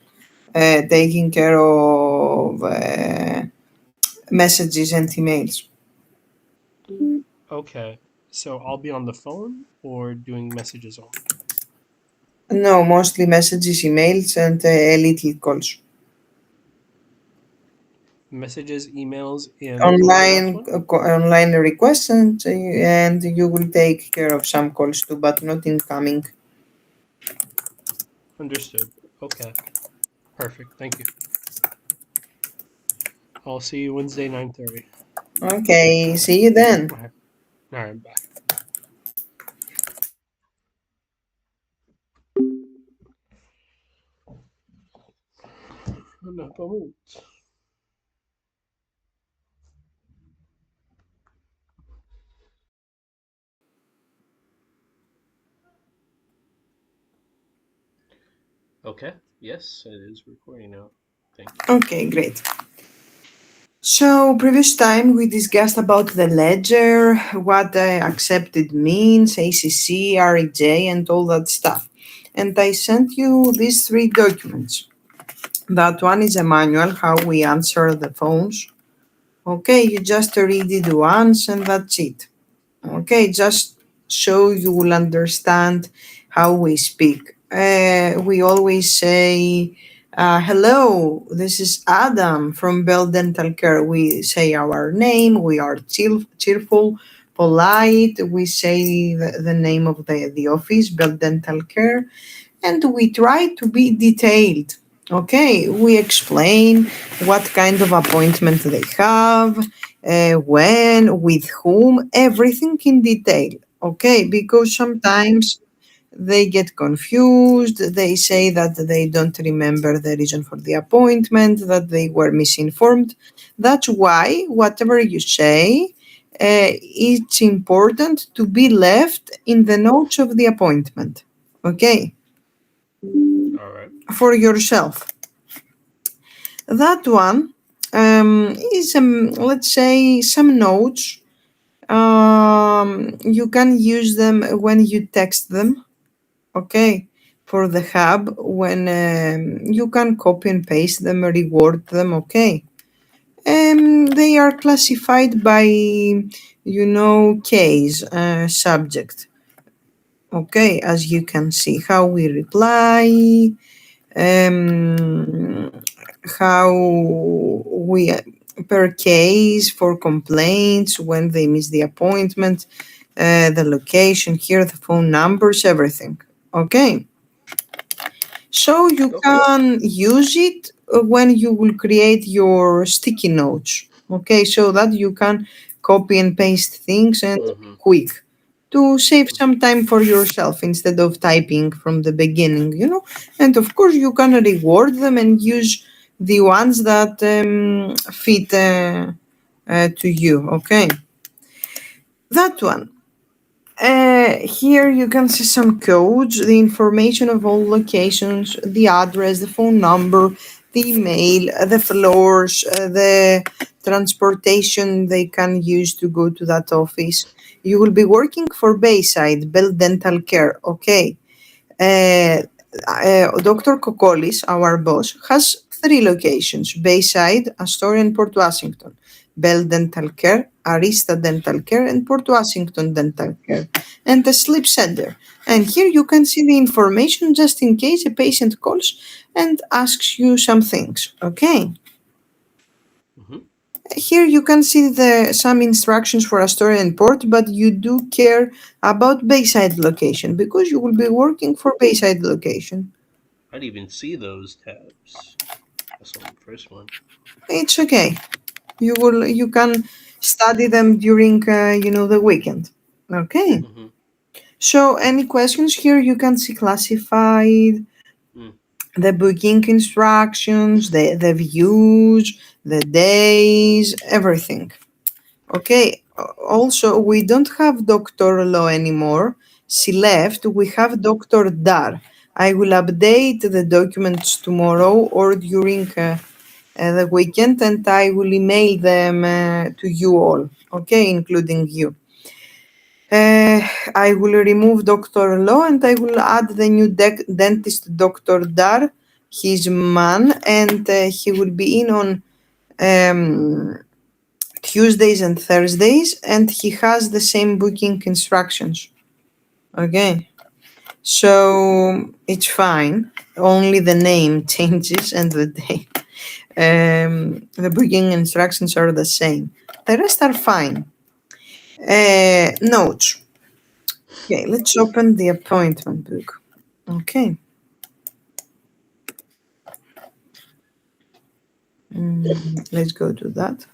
of messages and emails. Okay. So I'll be on the phone or doing messages only? No, mostly messages, emails, and a little calls. Messages, emails, and what was the last one? Online requests, and you will take care of some calls too, but not incoming. Understood. Okay. Perfect. Thank you. I'll see you Wednesday, 9:30. Okay, see you then. All right. All right. Bye. Non pas honte. Okay. Yes, it is recording now. Thank you. Okay, great. So previous time we discussed about the ledger, what accepted means, ACC, REJ, and all that stuff. And I sent you these 3 documents. That one is a manual, how we answer the phones. Okay, you just read it once and that's it. Okay, just so you will understand how we speak. We always say, hello, this is Adam from Bell Dental Care. We say our name, we are cheerful, polite, we say the name of the office, Bell Dental Care, and we try to be detailed. Okay, we explain what kind of appointment they have, when, with whom, everything in detail. Okay, because sometimes they get confused, they say that they don't remember the reason for the appointment, that they were misinformed. That's why, whatever you say, it's important to be left in the notes of the appointment. Okay, All right. for yourself. That one is, let's say, some notes. You can use them when you text them. Okay, for the hub, when you can copy and paste them, reword them. Okay, they are classified by, case, subject. Okay, as you can see, how we reply, um, how we per case for complaints when they miss the appointment, the location here, the phone numbers, everything. Okay, so you Okay. can use it when you will create your sticky notes. Okay, so that you can copy and paste things and Mm-hmm. quick to save some time for yourself instead of typing from the beginning. And of course, you can reward them and use the ones that fit to you. Okay, that one. Here you can see some codes, the information of all locations, the address, the phone number, the email, the floors, the transportation they can use to go to that office. You will be working for Bayside, Bell Dental Care, okay? Dr. Kokolis, our boss, has 3 locations: Bayside, Astoria, and Port Washington. Bell Dental Care, Arista Dental Care, and Port Washington Dental Care, and the Sleep Center. And here you can see the information just in case a patient calls and asks you some things. Okay. Mm-hmm. Here you can see some instructions for Astoria and Port, but you do care about Bayside location because you will be working for Bayside location. I didn't even see those tabs. That's on the first one. It's okay. You can study them during the weekend. Okay. Mm-hmm. So any questions here? You can see classified, Mm. the booking instructions, the views, the days, everything. Okay. Also, we don't have Dr. Lo anymore. She left. We have Dr. Dar. I will update the documents tomorrow or during the weekend, and I will email them to you all. Okay, including you. I will remove Dr. Law and I will add the new dentist Dr. Dar, his man, and he will be in on Tuesdays and Thursdays, and he has the same booking instructions. Okay, so it's fine. Only the name changes and the date. The booking instructions are the same. The rest are fine. Notes. Okay, let's open the appointment book. Okay. Let's go to that.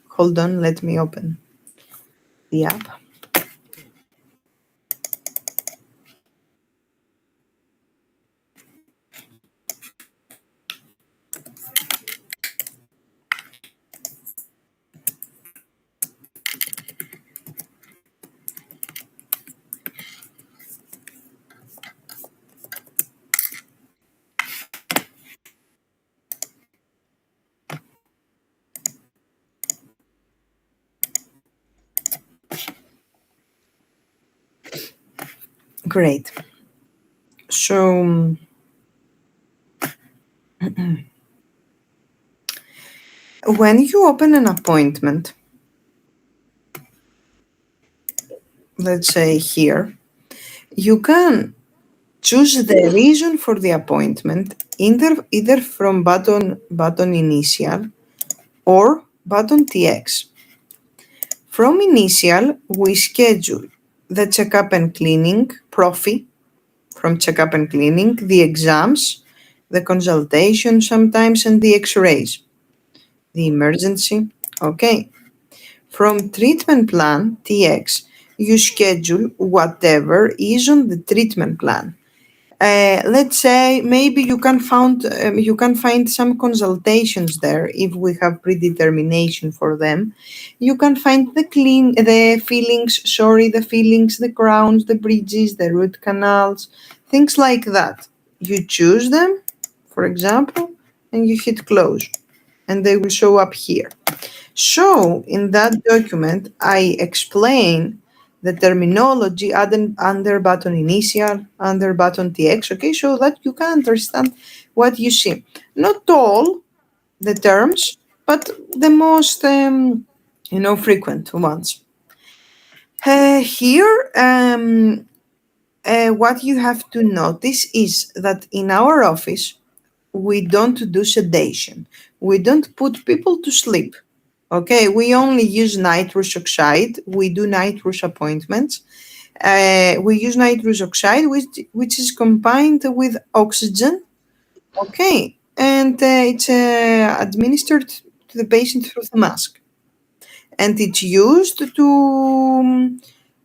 Hold on, let me open the app. Great. So when you open an appointment, let's say here, you can choose the reason for the appointment either from button initial or button TX. From initial, we schedule the checkup and cleaning, Prophy, from checkup and cleaning, the exams, the consultation sometimes, and the x-rays, the emergency. Okay. From treatment plan, TX, you schedule whatever is on the treatment plan. Let's say maybe you can find some consultations there if we have predetermination for them. You can find the fillings, the crowns, the bridges, the root canals, things like that. You choose them, for example, and you hit close, and they will show up here. So in that document, I explain the terminology under button initial, under button TX, okay, so that you can understand what you see. Not all the terms, but the most, frequent ones. Here, what you have to notice is that in our office, we don't do sedation. We don't put people to sleep. Okay, we only use nitrous oxide. We do nitrous appointments. We use nitrous oxide, which is combined with oxygen. Okay, and it's administered to the patient through the mask. And it's used to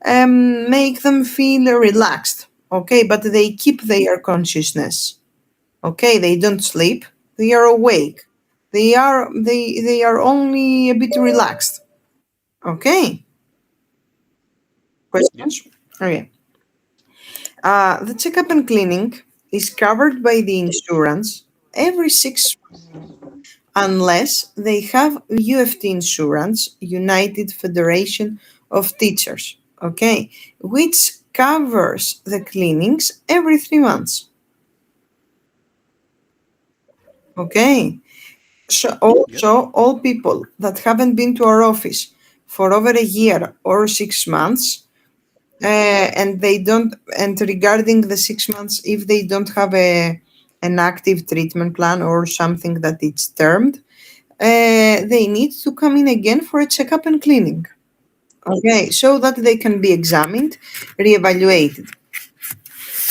make them feel relaxed. Okay, but they keep their consciousness. Okay, they don't sleep. They are awake. They are only a bit relaxed. Okay. Questions? Okay. The checkup and cleaning is covered by the insurance every 6 months, unless they have UFT insurance, United Federation of Teachers, okay, which covers the cleanings every 3 months. Okay. So also all people that haven't been to our office for over a year or 6 months, and they don't, and regarding the 6 months, if they don't have an active treatment plan or something that it's termed, they need to come in again for a checkup and cleaning. Okay, so that they can be examined, reevaluated.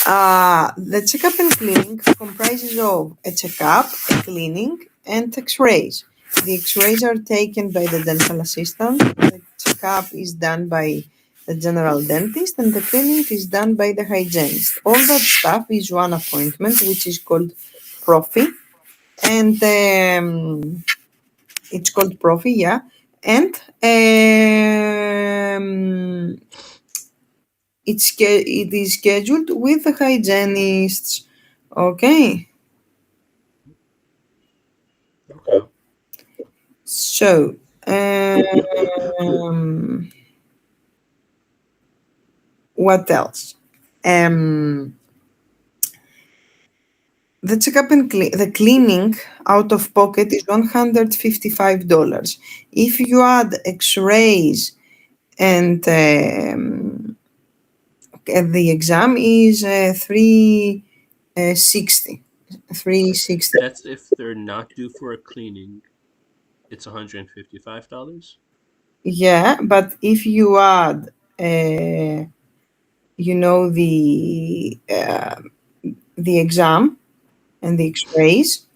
The checkup and cleaning comprises of a checkup, a cleaning, and x-rays. The x-rays are taken by the dental assistant, the checkup is done by the general dentist, and the cleaning is done by the hygienist. All that stuff is one appointment, which is called Prophy, and it's called Prophy, yeah, and it is scheduled with the hygienists. Okay. Okay. So, What else? The checkup and the cleaning out of pocket is $155. If you add X-rays and the exam is 360. 360. That's if they're not due for a cleaning. It's $155. Yeah, but if you add, you know, the exam and the X-rays,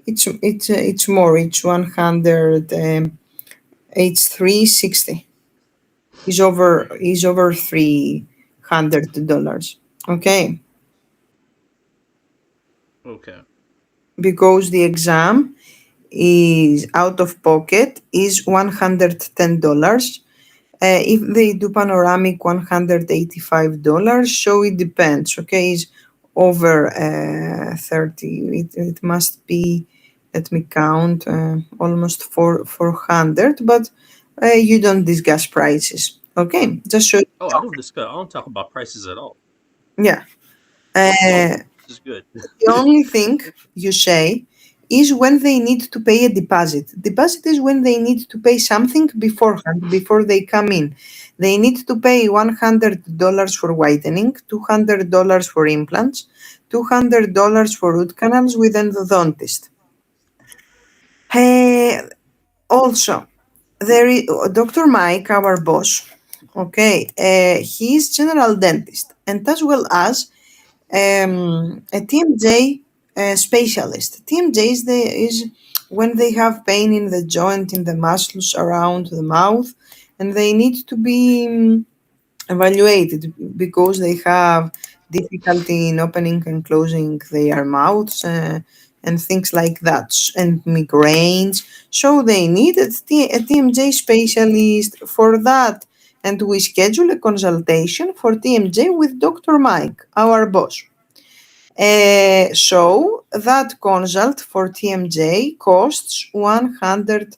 it's more. It's 100. It's 360. Is over $300. Okay, Okay. because the exam is out of pocket is $110. If they do panoramic, $185. So it depends. Okay, it's over 30. It must be. Let me count. Almost 400. But you don't discuss prices. Okay, just so. Oh, I don't talk about prices at all. Yeah. Oh, Uh, this is good. the only thing you say is when they need to pay a deposit. Deposit is when they need to pay something beforehand, before they come in. They need to pay $100 for whitening, $200 for implants, $200 for root canals with endodontist. Also, there is Dr. Mike, our boss. Okay, he's general dentist, and as well as a TMJ specialist. TMJ is when they have pain in the joint, in the muscles around the mouth, and they need to be evaluated because they have difficulty in opening and closing their mouths and things like that, and migraines. So they need a TMJ specialist for that. And we schedule a consultation for TMJ with Dr. Mike, our boss. So that consult for TMJ costs $100.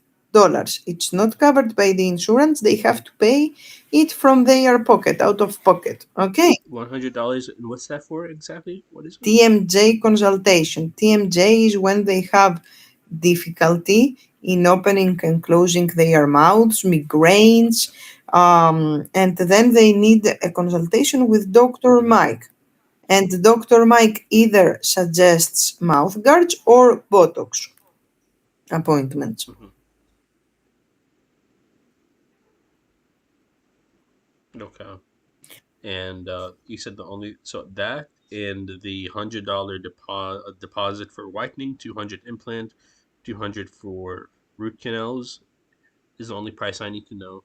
It's not covered by the insurance. They have to pay it from their pocket, out of pocket. Okay. $100. And what's that for exactly? What is it? TMJ consultation. TMJ is when they have difficulty in opening and closing their mouths, migraines, and then they need a consultation with Dr. Mike. And Dr. Mike either suggests mouth guards or Botox appointments. Mhm. Okay. And you said that and the $100 deposit for whitening, 200 implant, 200 for root canals is the only price I need to know.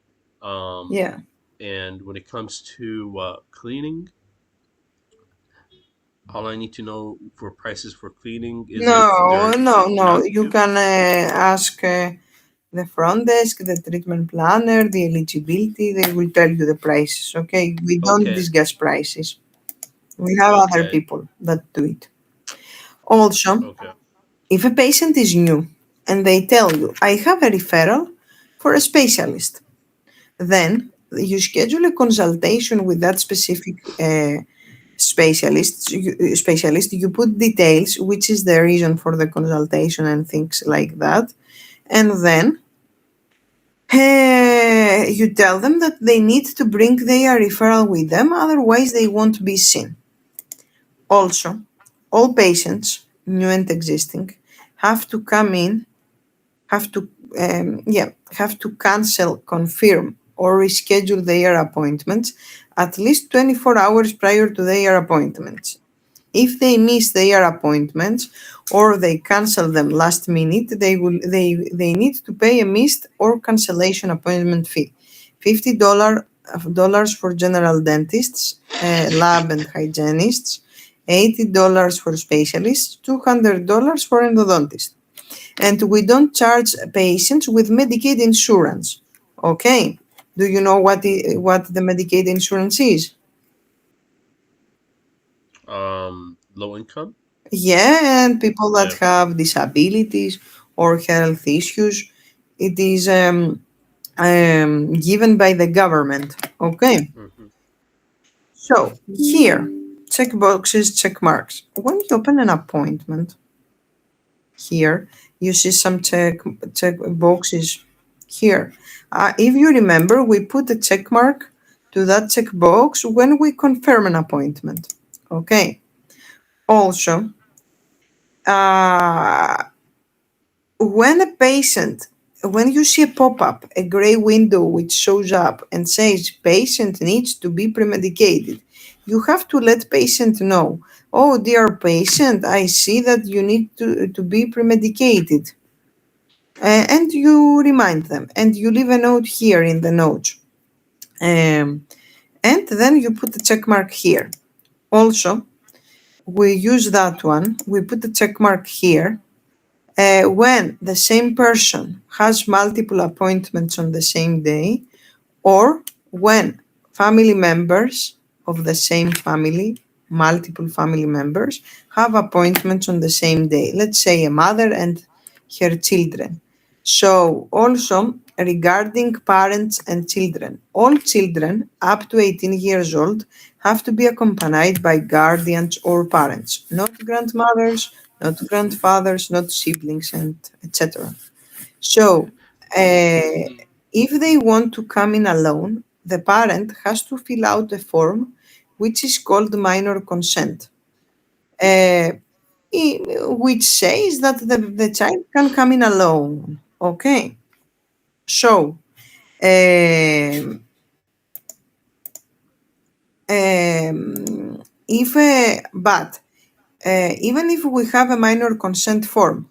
Yeah. And when it comes to cleaning, all I need to know for prices for cleaning is if No, they're no, no. not You due. can ask the front desk, the treatment planner, the eligibility. They will tell you the prices. Okay. We don't Okay. discuss prices. We have other Okay. people that do it. Also, Okay. if a patient is new and they tell you, I have a referral for a specialist, then you schedule a consultation with that specific specialist. You put details, which is the reason for the consultation and things like that, and then you tell them that they need to bring their referral with them, otherwise they won't be seen. Also, all patients, new and existing, have to come in, have to cancel, confirm, or reschedule their appointments at least 24 hours prior to their appointments. If they miss their appointments or they cancel them last minute, they need to pay a missed or cancellation appointment fee. $50 for general dentists, lab and hygienists, $80 for specialists, $200 for endodontists. And we don't charge patients with Medicaid insurance. Okay. Do you know what the Medicaid insurance is? Low income. Yeah, and people that Yeah. have disabilities or health issues, it is given by the government. Okay. Hmm. So here, check boxes, check marks. When you open an appointment, here you see some check boxes here. If you remember, we put a check mark to that check box when we confirm an appointment. Okay. Also, when a patient, when you see a pop-up, a gray window which shows up and says patient needs to be premedicated, you have to let patient know, oh dear patient, I see that you need to be premedicated. And you remind them and you leave a note here in the notes. And then you put the check mark here. Also, we use that one, we put the check mark here when the same person has multiple appointments on the same day, or when family members of the same family, multiple family members, have appointments on the same day. Let's say a mother and her children. So also regarding parents and children, all children up to 18 years old have to be accompanied by guardians or parents, not grandmothers, not grandfathers, not siblings, and etc. So if they want to come in alone, the parent has to fill out a form which is called minor consent, which says that the child can come in alone. Okay. So, even if we have a minor consent form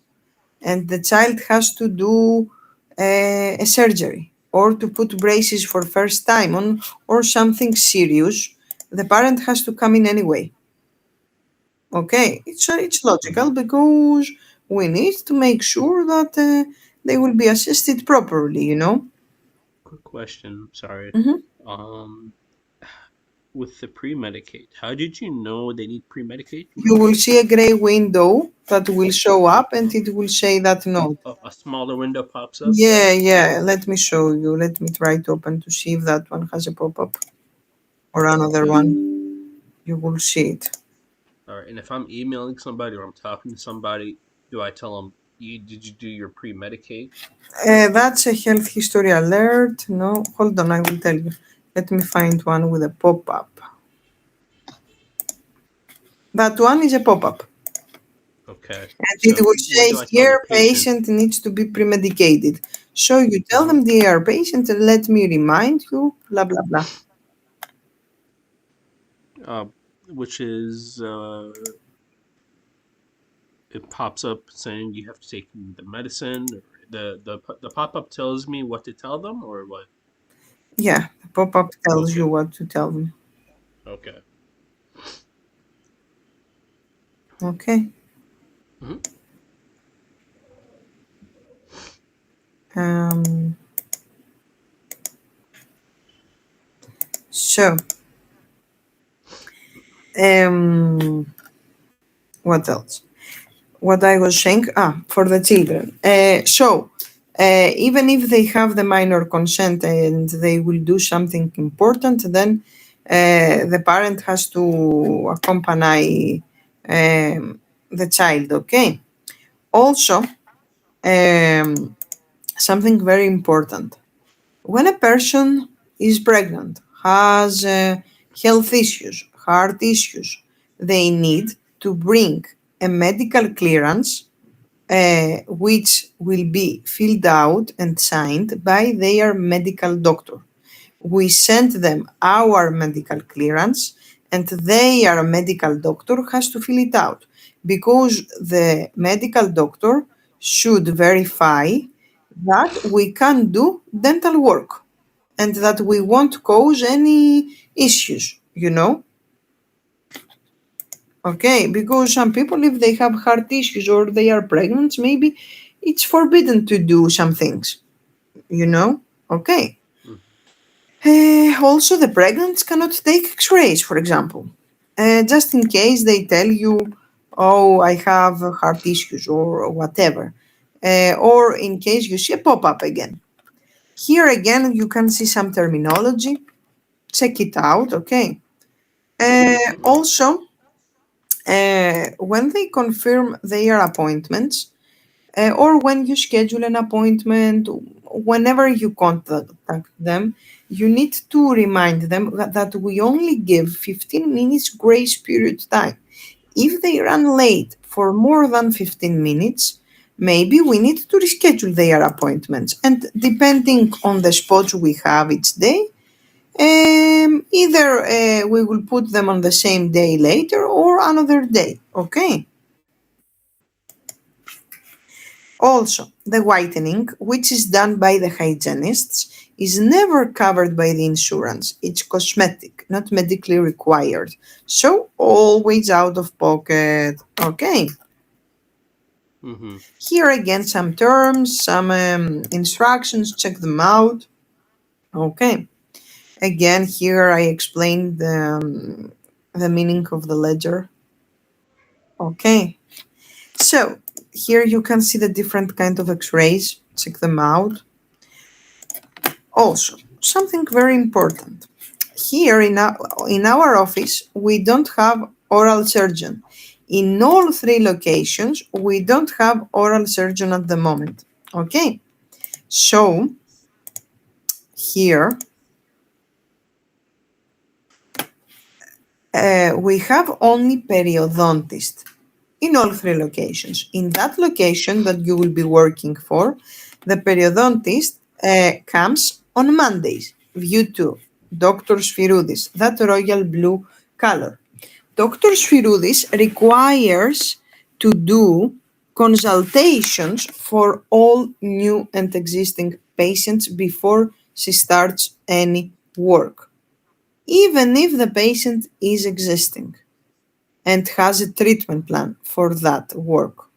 and the child has to do a surgery or to put braces for first time on or something serious, the parent has to come in anyway. Okay, it's logical because we need to make sure that they will be assisted properly, you know. Quick question, sorry. Mhm. With the pre-medicate, how did you know they need pre-medicate? You will see a gray window that will show up and it will say that note. A smaller window pops up? Yeah, let me show you. Let me try to open to see if that one has a pop-up or another one. You will see it. All right, and if I'm emailing somebody or I'm talking to somebody, do I tell them, did you do your pre-medicate? That's a health history alert. No, hold on, I will tell you. Let me find one with a pop-up. That one is a pop-up. Okay. And it will say what do I tell here the patient? patient needs to be premedicated. So you tell them, dear patient, let me remind you, blah blah blah. Which is it pops up saying you have to take the medicine. Or the pop-up tells me what to tell them, or what? Yeah, the pop-up tells Okay. you what to tell them. Okay. Okay. Mhm. So what else? What I was saying, for the children. Even if they have the minor consent and they will do something important, then the parent has to accompany the child, okay? Also, something very important. When a person is pregnant, has health issues, heart issues, they need to bring a medical clearance which will be filled out and signed by their medical doctor. We send them our medical clearance and their medical doctor has to fill it out because the medical doctor should verify that we can do dental work and that we won't cause any issues, you know? Okay, because some people, if they have heart issues or they are pregnant, maybe it's forbidden to do some things, you know? Okay. Also, the pregnant cannot take x-rays, for example, just in case they tell you, oh, I have heart issues or whatever, or in case you see a pop-up again. Here again, you can see some terminology. Check it out, okay? Also, when they confirm their appointments, or when you schedule an appointment, whenever you contact them, you need to remind them that we only give 15 minutes grace period time. If they run late for more than 15 minutes, maybe we need to reschedule their appointments. And depending on the spots we have each day, either we will put them on the same day later or another day. Okay. Also, the whitening, which is done by the hygienists, is never covered by the insurance. It's cosmetic, not medically required. So, always out of pocket. Okay. Mm-hmm. Here again, some terms, some instructions, check them out. Okay. Again, here I explained the meaning of the ledger. Okay. So, here you can see the different kind of x-rays. Check them out. Also, something very important. Here in our office, we don't have oral surgeon. In all three locations, we don't have oral surgeon at the moment. Okay, so here we have only periodontist in all three locations. In that location that you will be working for, the periodontist comes on Mondays. View 2, Dr. Sphiroudis, that royal blue color. Dr. Sphiroudis requires to do consultations for all new and existing patients before she starts any work, even if the patient is existing and has a treatment plan for that work.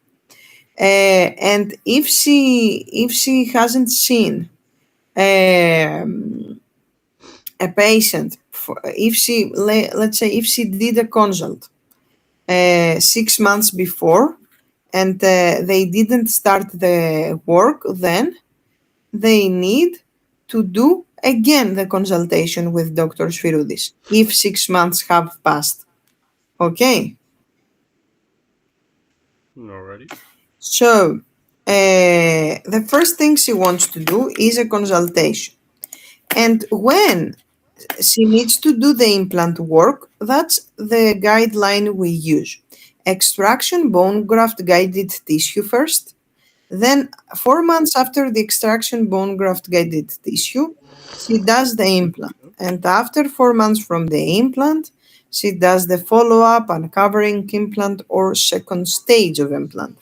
And if she hasn't seen a patient, if she let's say if she did a consult 6 months before and they didn't start the work, then they need to do again the consultation with Dr. Sphiroudis if 6 months have passed. Okay. Alrighty. So, the first thing she wants to do is a consultation. And when she needs to do the implant work, that's the guideline we use. Extraction bone graft guided tissue first. Then, 4 months after the extraction bone graft guided tissue, she does the implant. And after 4 months from the implant, she does the follow-up, uncovering implant, or second stage of implant.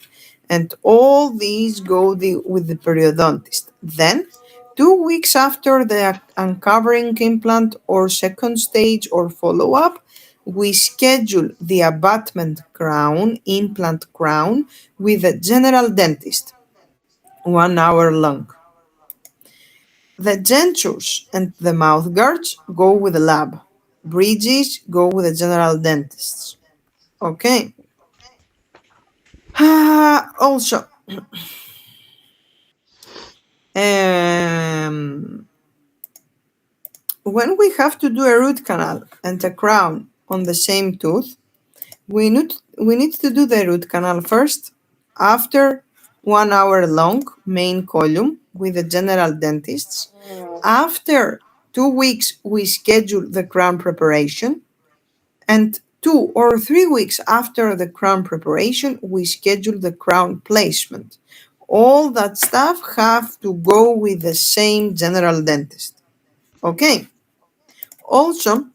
And all these go with the periodontist. Then, 2 weeks after the uncovering implant or second stage or follow-up, we schedule the abutment crown, implant crown, with a general dentist, 1 hour long. The dentures and the mouth guards go with the lab. Bridges go with the general dentists. Okay. Also, when we have to do a root canal and a crown on the same tooth, we need to do the root canal first, after 1 hour long main column with the general dentists. After 2 weeks, we schedule the crown preparation, and 2 or 3 weeks after the crown preparation, we schedule the crown placement. All that stuff have to go with the same general dentist. Okay. Also,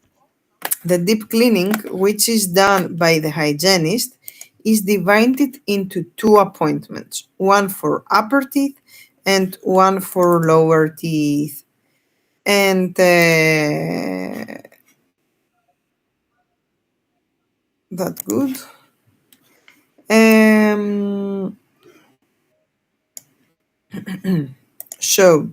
the deep cleaning, which is done by the hygienist, is divided into 2 appointments, one for upper teeth and one for lower teeth. And that good. So,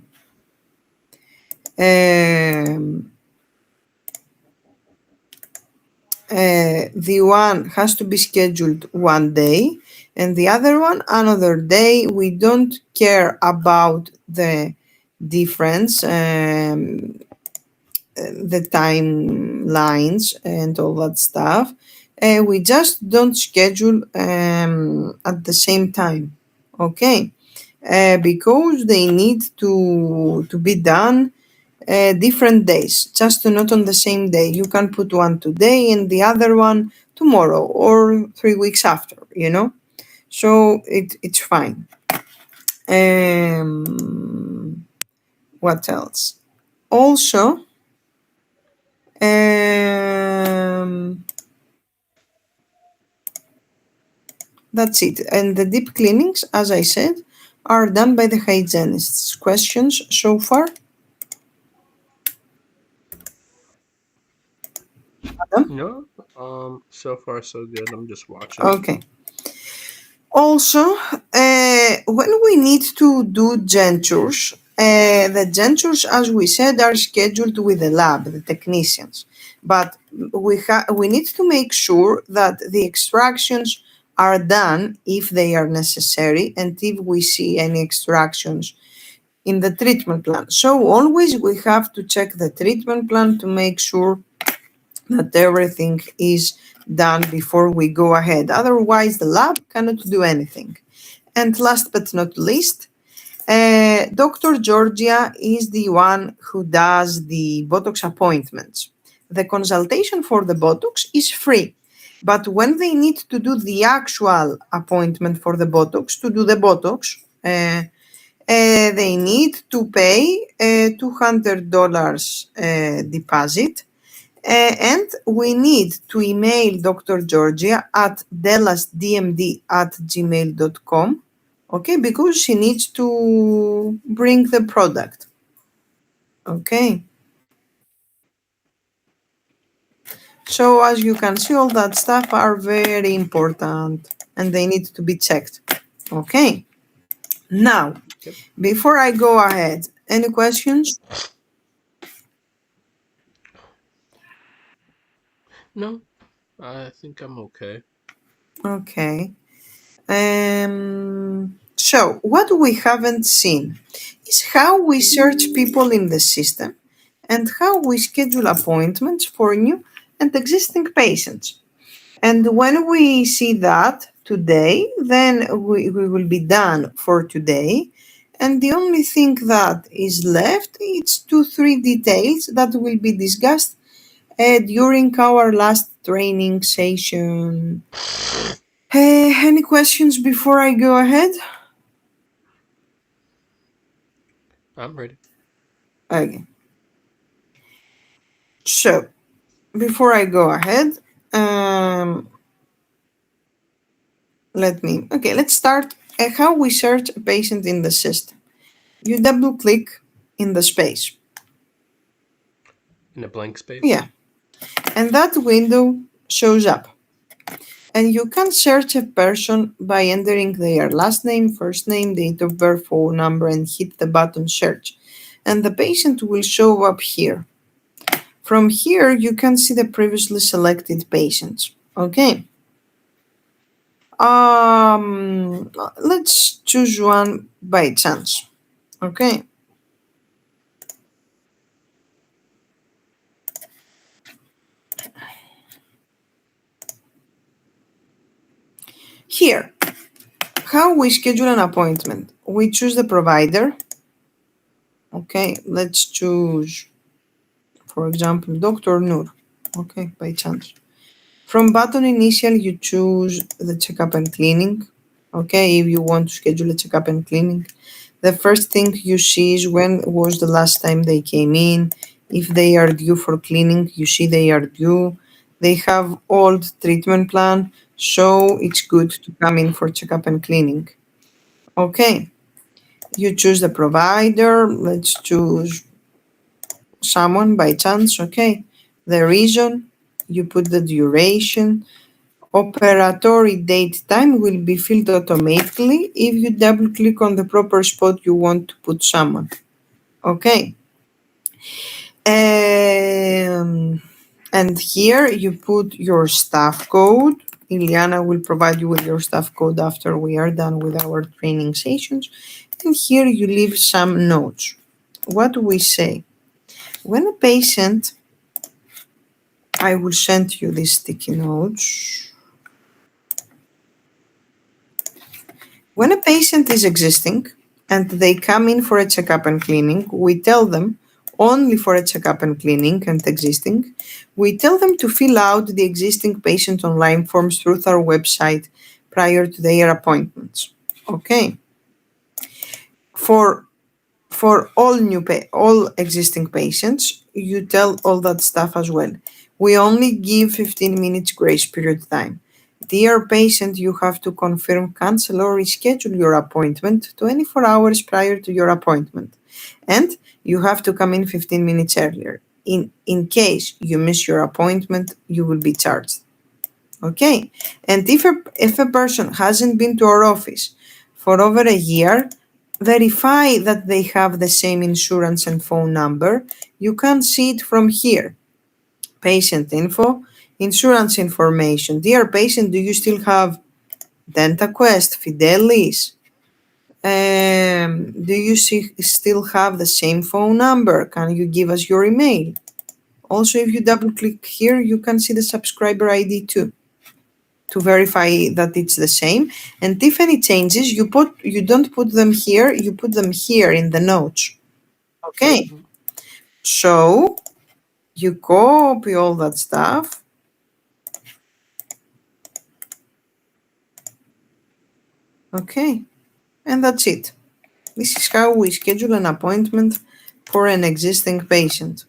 the one has to be scheduled one day and the other one another day. We don't care about the difference the timelines and all that stuff. We just don't schedule at the same time, okay? Because they need to be done different days, just not on the same day. You can put one today and the other one tomorrow or 3 weeks after, you know? So it's fine. What else? Also, that's it. And the deep cleanings, as I said, are done by the hygienists. Questions so far? Adam? No, so far so good. I'm just watching. Okay. Also, when we need to do gentures, the gentures, as we said, are scheduled with the lab, the technicians. But we need to make sure that the extractions are done if they are necessary and if we see any extractions in the treatment plan. So always we have to check the treatment plan to make sure that everything is done before we go ahead. Otherwise, the lab cannot do anything. And last but not least, Dr. Georgia is the one who does the Botox appointments. The consultation for the Botox is free, but when they need to do the actual appointment for the Botox, to do the Botox, they need to pay $200 deposit. And we need to email Dr. Georgia at delasdmd@gmail.com, okay, because she needs to bring the product, okay. So as you can see, all that stuff are very important and they need to be checked, okay. Now, Yep. before I go ahead, any questions? No, I think I'm okay. Okay. So what we haven't seen is how we search people in the system and how we schedule appointments for new and existing patients. And when we see that today, then we will be done for today. And the only thing that is left is 2-3 details that will be discussed during our last training session. Any questions before I go ahead? I'm ready. Okay. So, before I go ahead, let's start how we search a patient in the system. You double click in the space. In a blank space? Yeah. And that window shows up. And you can search a person by entering their last name, first name, date of birth, phone number, and hit the button search. And the patient will show up here. From here, you can see the previously selected patients. Okay. Let's choose one by chance. Okay. Here, how we schedule an appointment. We choose the provider. Okay, let's choose, for example, Dr. Noor. Okay, by chance. From button initial, you choose the checkup and cleaning. Okay, if you want to schedule a checkup and cleaning. The first thing you see is when was the last time they came in. If they are due for cleaning, you see they are due. They have old treatment plan, so it's good to come in for checkup and cleaning. Okay, you choose the provider. Let's choose someone by chance. Okay, the reason, you put the duration. Operatory date time will be filled automatically if you double click on the proper spot you want to put someone. Okay. And here you put your staff code. Iliana will provide you with your staff code after we are done with our training sessions. And here you leave some notes. What do we say? when a patient, I will send you these sticky notes. When a patient is existing and they come in for a checkup and cleaning, we tell them only for a checkup and cleaning and existing, we tell them to fill out the existing patient online forms through our website prior to their appointments. Okay. For all existing patients, you tell all that stuff as well. We only give 15 minutes grace period time. Dear patient, you have to confirm, cancel, or reschedule your appointment 24 hours prior to your appointment. And you have to come in 15 minutes earlier. In case you miss your appointment, you will be charged. Okay? And if a person hasn't been to our office for over a year, verify that they have the same insurance and phone number. You can see it from here. Patient info, insurance information. Dear patient, do you still have DentaQuest, Fidelis? Do you still have the same phone number? Can you give us your email? Also, if you double click here, you can see the subscriber ID too, to verify that it's the same. And if any changes, you don't put them here, you put them here in the notes. Okay. So you copy all that stuff. Okay. And that's it. This is how we schedule an appointment for an existing patient.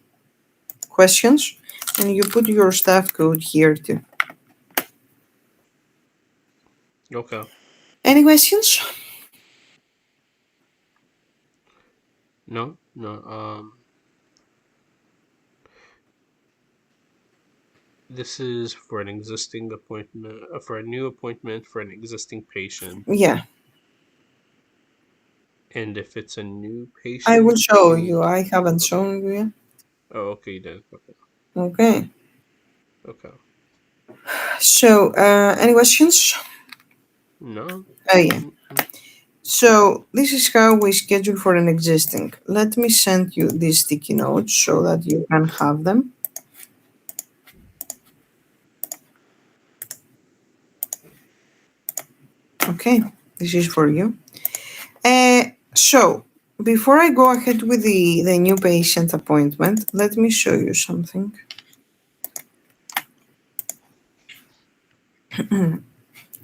Questions? And you put your staff code here too. Okay. Any questions? No. This is for an existing appointment, for a new appointment for an existing patient. Yeah. And if it's a new patient, I will show you. I haven't shown you yet. Oh, okay then. Okay. Okay. So, any questions? No. Oh, yeah. So, this is how we schedule for an existing. Let me send you these sticky notes so that you can have them. Okay, this is for you. So, before I go ahead with the new patient appointment, let me show you something.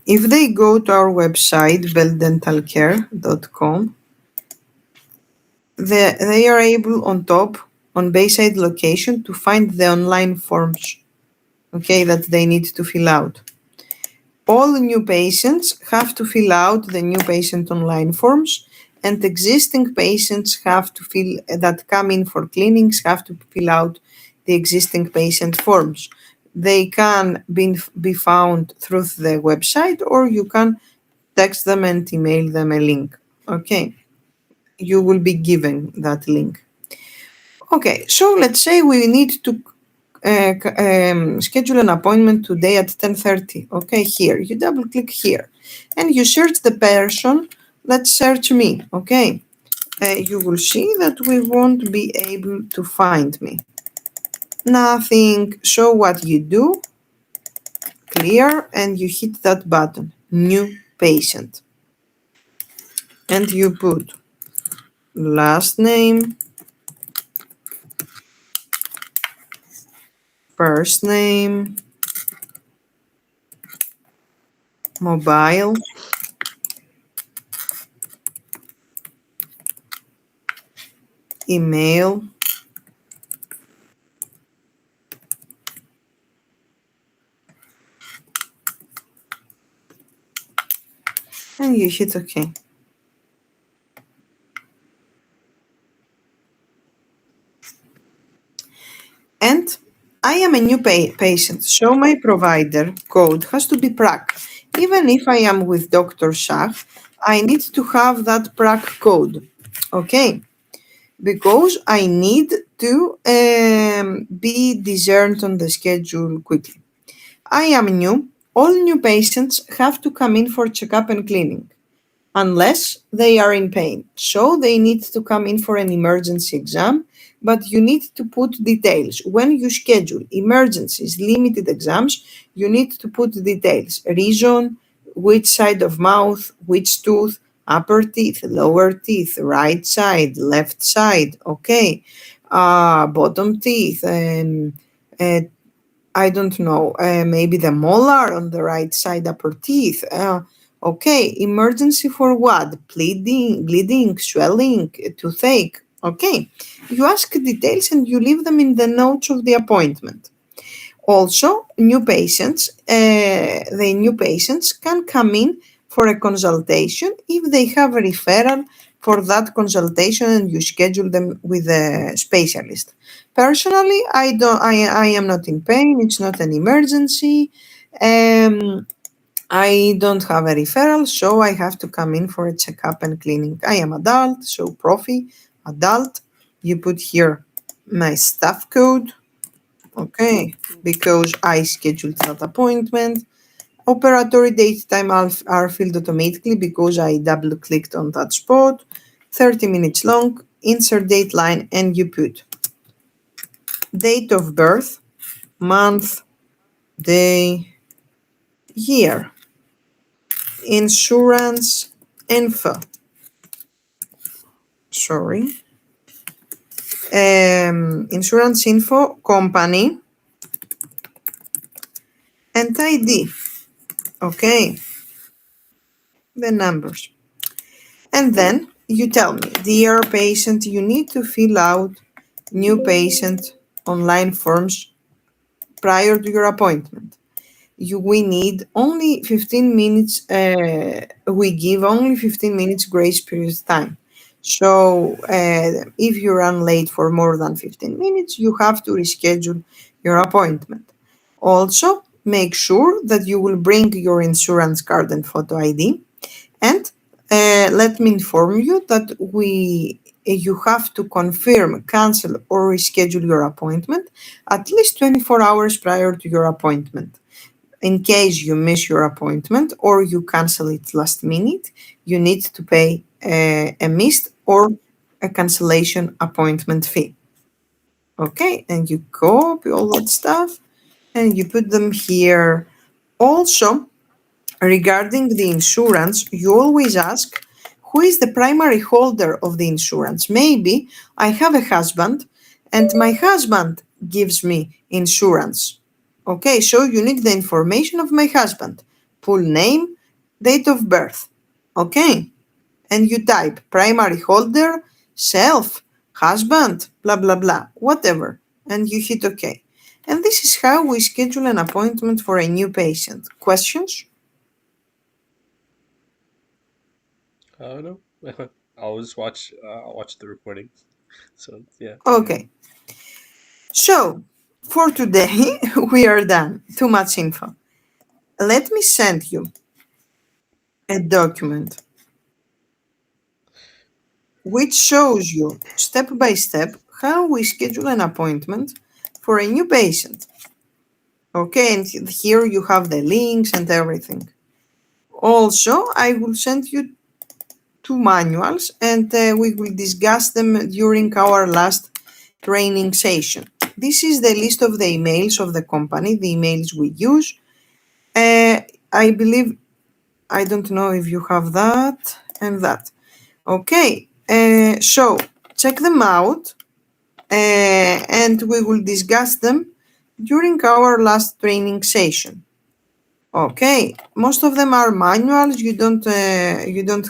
If they go to our website, belldentalcare.com, they are able on top, on Bayside location, to find the online forms, okay, that they need to fill out. All new patients have to fill out the new patient online forms, and existing patients that come in for cleanings have to fill out the existing patient forms. They can be found through the website, or you can text them and email them a link. Okay, you will be given that link. Okay, so let's say we need to schedule an appointment today at 10:30. Okay, here you double click here and you search the person. Let's search me. Okay, you will see that we won't be able to find me. Nothing. So what you do, clear, and you hit that button, new patient, and you put last name, first name, mobile, email, and you hit OK. And I am a new patient, so my provider code has to be PRAC. Even if I am with Dr. Shah, I need to have that PRAC code, okay? Because I need to be discerned on the schedule quickly. I am new. All new patients have to come in for checkup and cleaning, unless they are in pain. So they need to come in for an emergency exam but you need to put details. When you schedule emergencies, limited exams, you need to put details. Reason, which side of mouth, which tooth, upper teeth, lower teeth, right side, left side, okay, bottom teeth, uh, I don't know, maybe the molar on the right side upper teeth. Okay, emergency for what? Bleeding, swelling, toothache. Okay, you ask details and you leave them in the notes of the appointment. Also, the new patients can come in for a consultation if they have a referral for that consultation and you schedule them with a specialist. Personally, I am not in pain. It's not an emergency. Um, I don't have a referral, so I have to come in for a checkup and cleaning. I am adult, so profi, adult. You put here my staff code. Okay, because I scheduled that appointment. Operatory date time are filled automatically because I double clicked on that spot. 30 minutes long, insert date line, and you put date of birth, month, day, year, insurance info. Sorry. Insurance info, company, and ID. Okay, the numbers. And then you tell me, dear patient, you need to fill out new patient online forms prior to your appointment. We need only 15 minutes, we give only 15 minutes grace period time. So if you run late for more than 15 minutes, you have to reschedule your appointment. Also, make sure that you will bring your insurance card and photo ID. And let me inform you that you have to confirm, cancel, or reschedule your appointment at least 24 hours prior to your appointment. In case you miss your appointment or you cancel it last minute, you need to pay a missed or a cancellation appointment fee. Okay, and you copy all that stuff and you put them here. Also, regarding the insurance, you always ask who is the primary holder of the insurance. Maybe I have a husband and my husband gives me insurance. Okay, so you need the information of my husband, full name, date of birth. Okay, and you type primary holder, self, husband, blah blah blah, whatever, and you hit OK. And this is how we schedule an appointment for a new patient. Questions? No. I'll just watch the recording. So yeah. Okay. So for today, we are done. Too much info. Let me send you a document which shows you step by step how we schedule an appointment for a new patient. Okay, and here you have the links and everything. Also, I will send you two manuals and we will discuss them during our last training session. This is the list of the emails of the company, the emails we use. I believe, I don't know if you have that and that. Okay, so check them out and we will discuss them during our last training session. Okay, most of them are manuals. You don't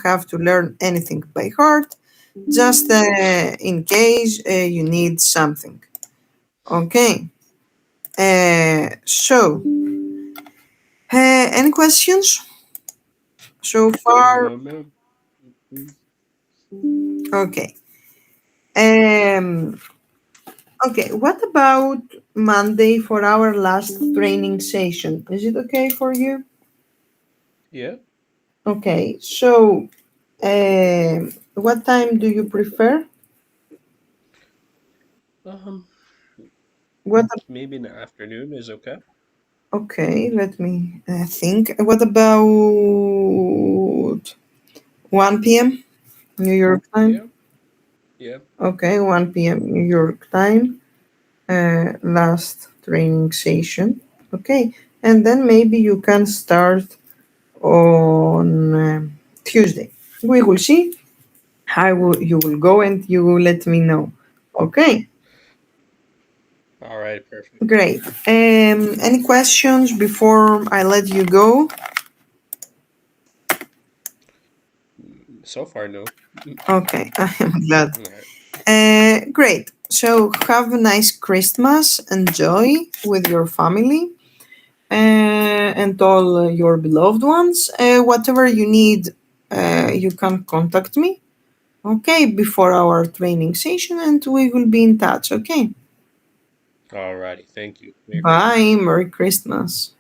have to learn anything by heart, just in case you need something. Okay, so any questions so far? No, ma'am. Okay. Okay, what about Monday for our last training session? Is it okay for you? Yeah. Okay, so what time do you prefer? What? Maybe in the afternoon is okay. Okay, let me think. What about 1 p.m. New York time? Yeah. Yeah. Okay, 1 p.m. New York time, last training session. Okay, and then maybe you can start on Tuesday. We will see how you will go and you will let me know. Okay, All right. Perfect. great. Any questions before I let you go? So far, no. Okay, I am glad. All right. Great. So have a nice Christmas. Enjoy with your family and all your beloved ones. Whatever you need, you can contact me. Okay, before our training session, and we will be in touch. Okay. All righty. Thank you. Merry Christmas. Bye. Merry Christmas.